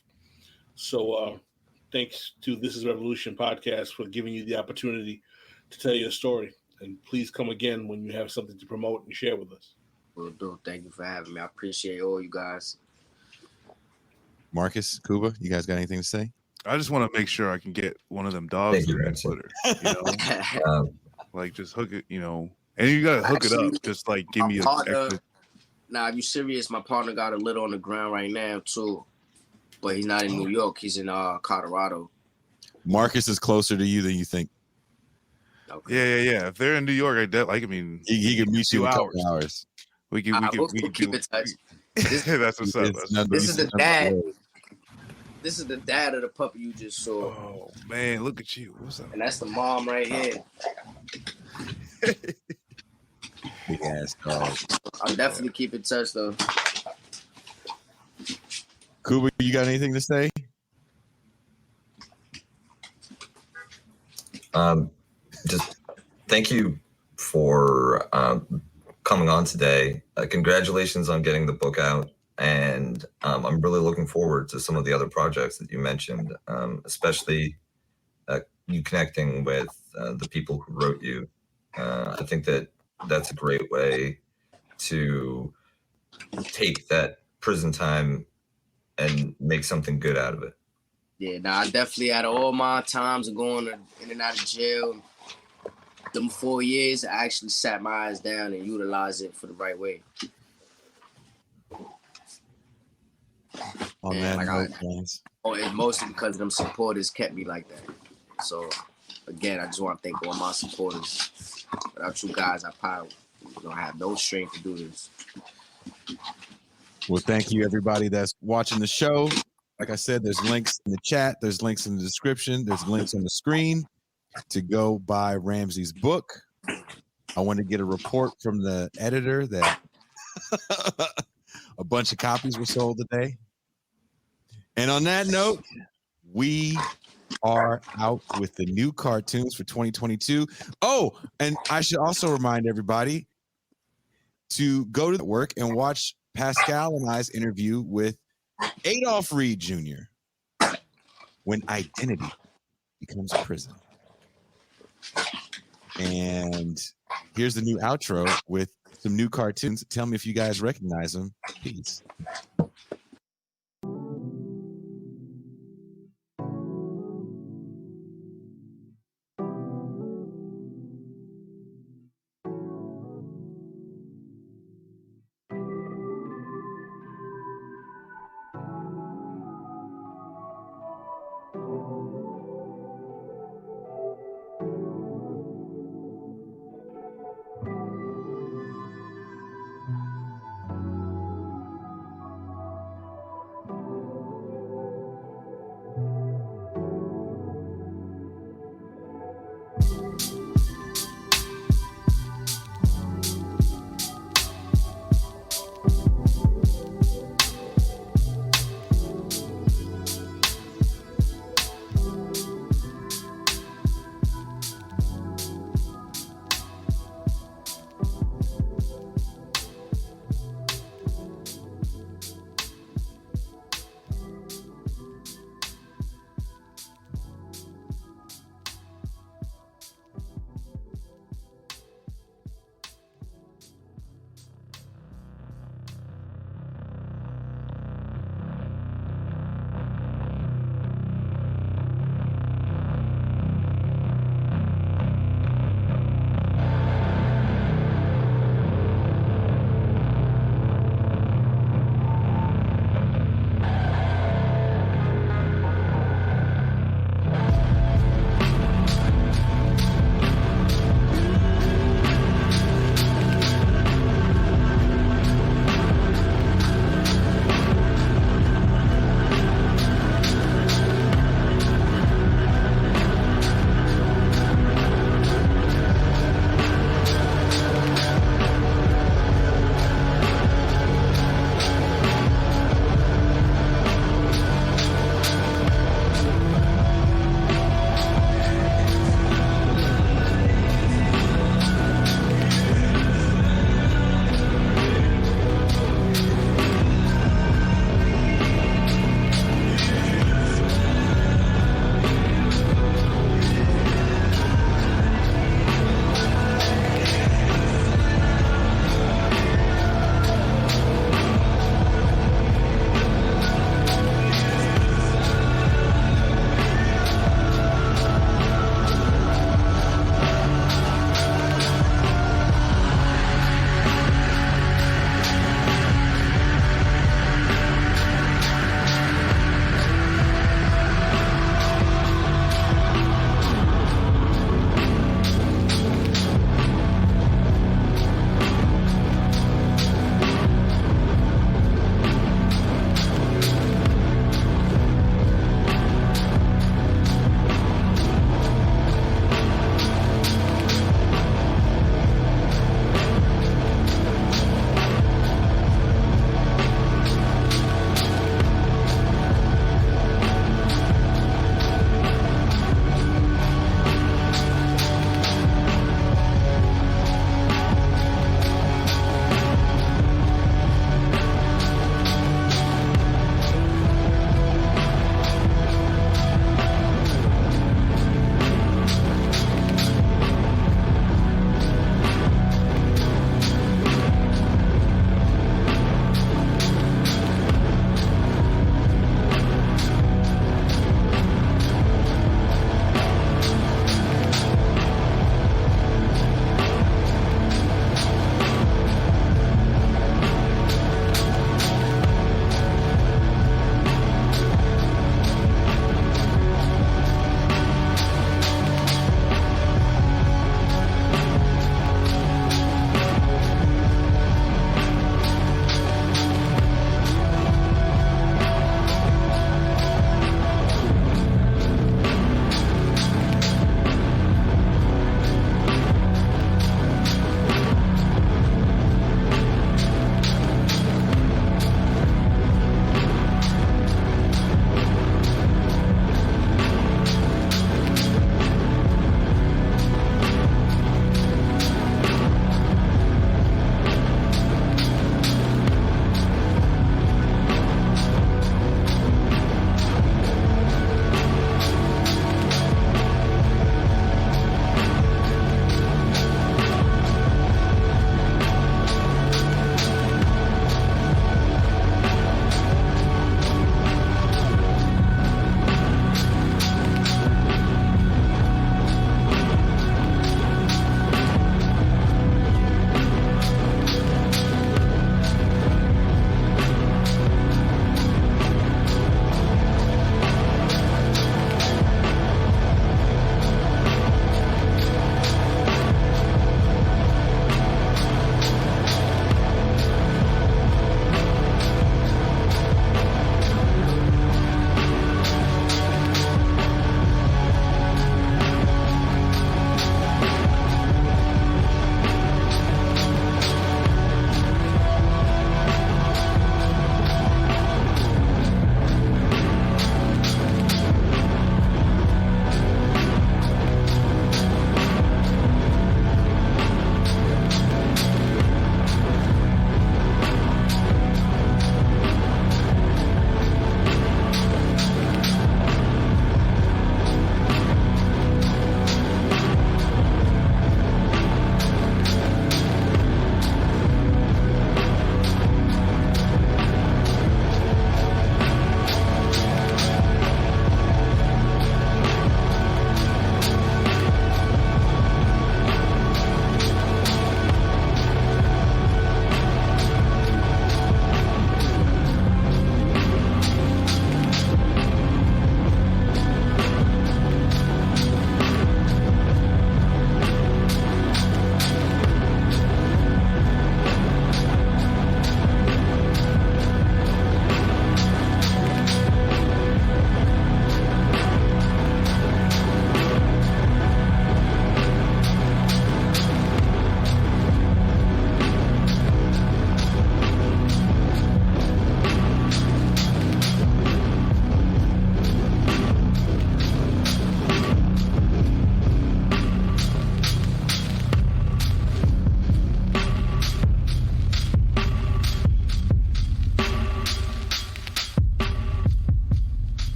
So thanks to This Is Revolution podcast for giving you the opportunity to tell your story. And please come again when you have something to promote and share with us. Will do. Thank you for having me. I appreciate all you guys. Marcus, Kuba, you guys got anything to say? I just want to make sure I can get one of them dogs in that Twitter. Like just hook it, and you gotta hook it up. Just like give me extra. Nah, if you serious, my partner got a litter on the ground right now too, but he's not in New York. He's in Colorado. Marcus is closer to you than you think. Okay. Yeah. If they're in New York, he can meet you in a couple hours. We can keep in touch. That's what's up. This is the dad. This is the dad of the puppy you just saw. Oh man, look at you. What's up? And that's the mom right here. Big ass dog. I'll definitely keep in touch though. Kuba, you got anything to say? Just thank you for coming on today. Congratulations on getting the book out. And I'm really looking forward to some of the other projects that you mentioned, especially you connecting with the people who wrote you. I think that's a great way to take that prison time and make something good out of it. Yeah, I definitely, out of all my times of going in and out of jail, them 4 years, I actually sat my eyes down and utilized it for the right way. And mostly because of them supporters kept me like that. So again, I just want to thank all my supporters. Without you guys, I probably don't have no strength to do this. Well, thank you everybody that's watching the show. like I said, there's links in the chat. There's links in the description. There's links on the screen to go buy Ramsey's book. I want to get a report from the editor that a bunch of copies were sold today. And on that note, we are out with the new cartoons for 2022. Oh, and I should also remind everybody to go to the work and watch Pascal and I's interview with Adolph Reed Jr. When identity becomes prison. And here's the new outro with some new cartoons. Tell me if you guys recognize them. Peace.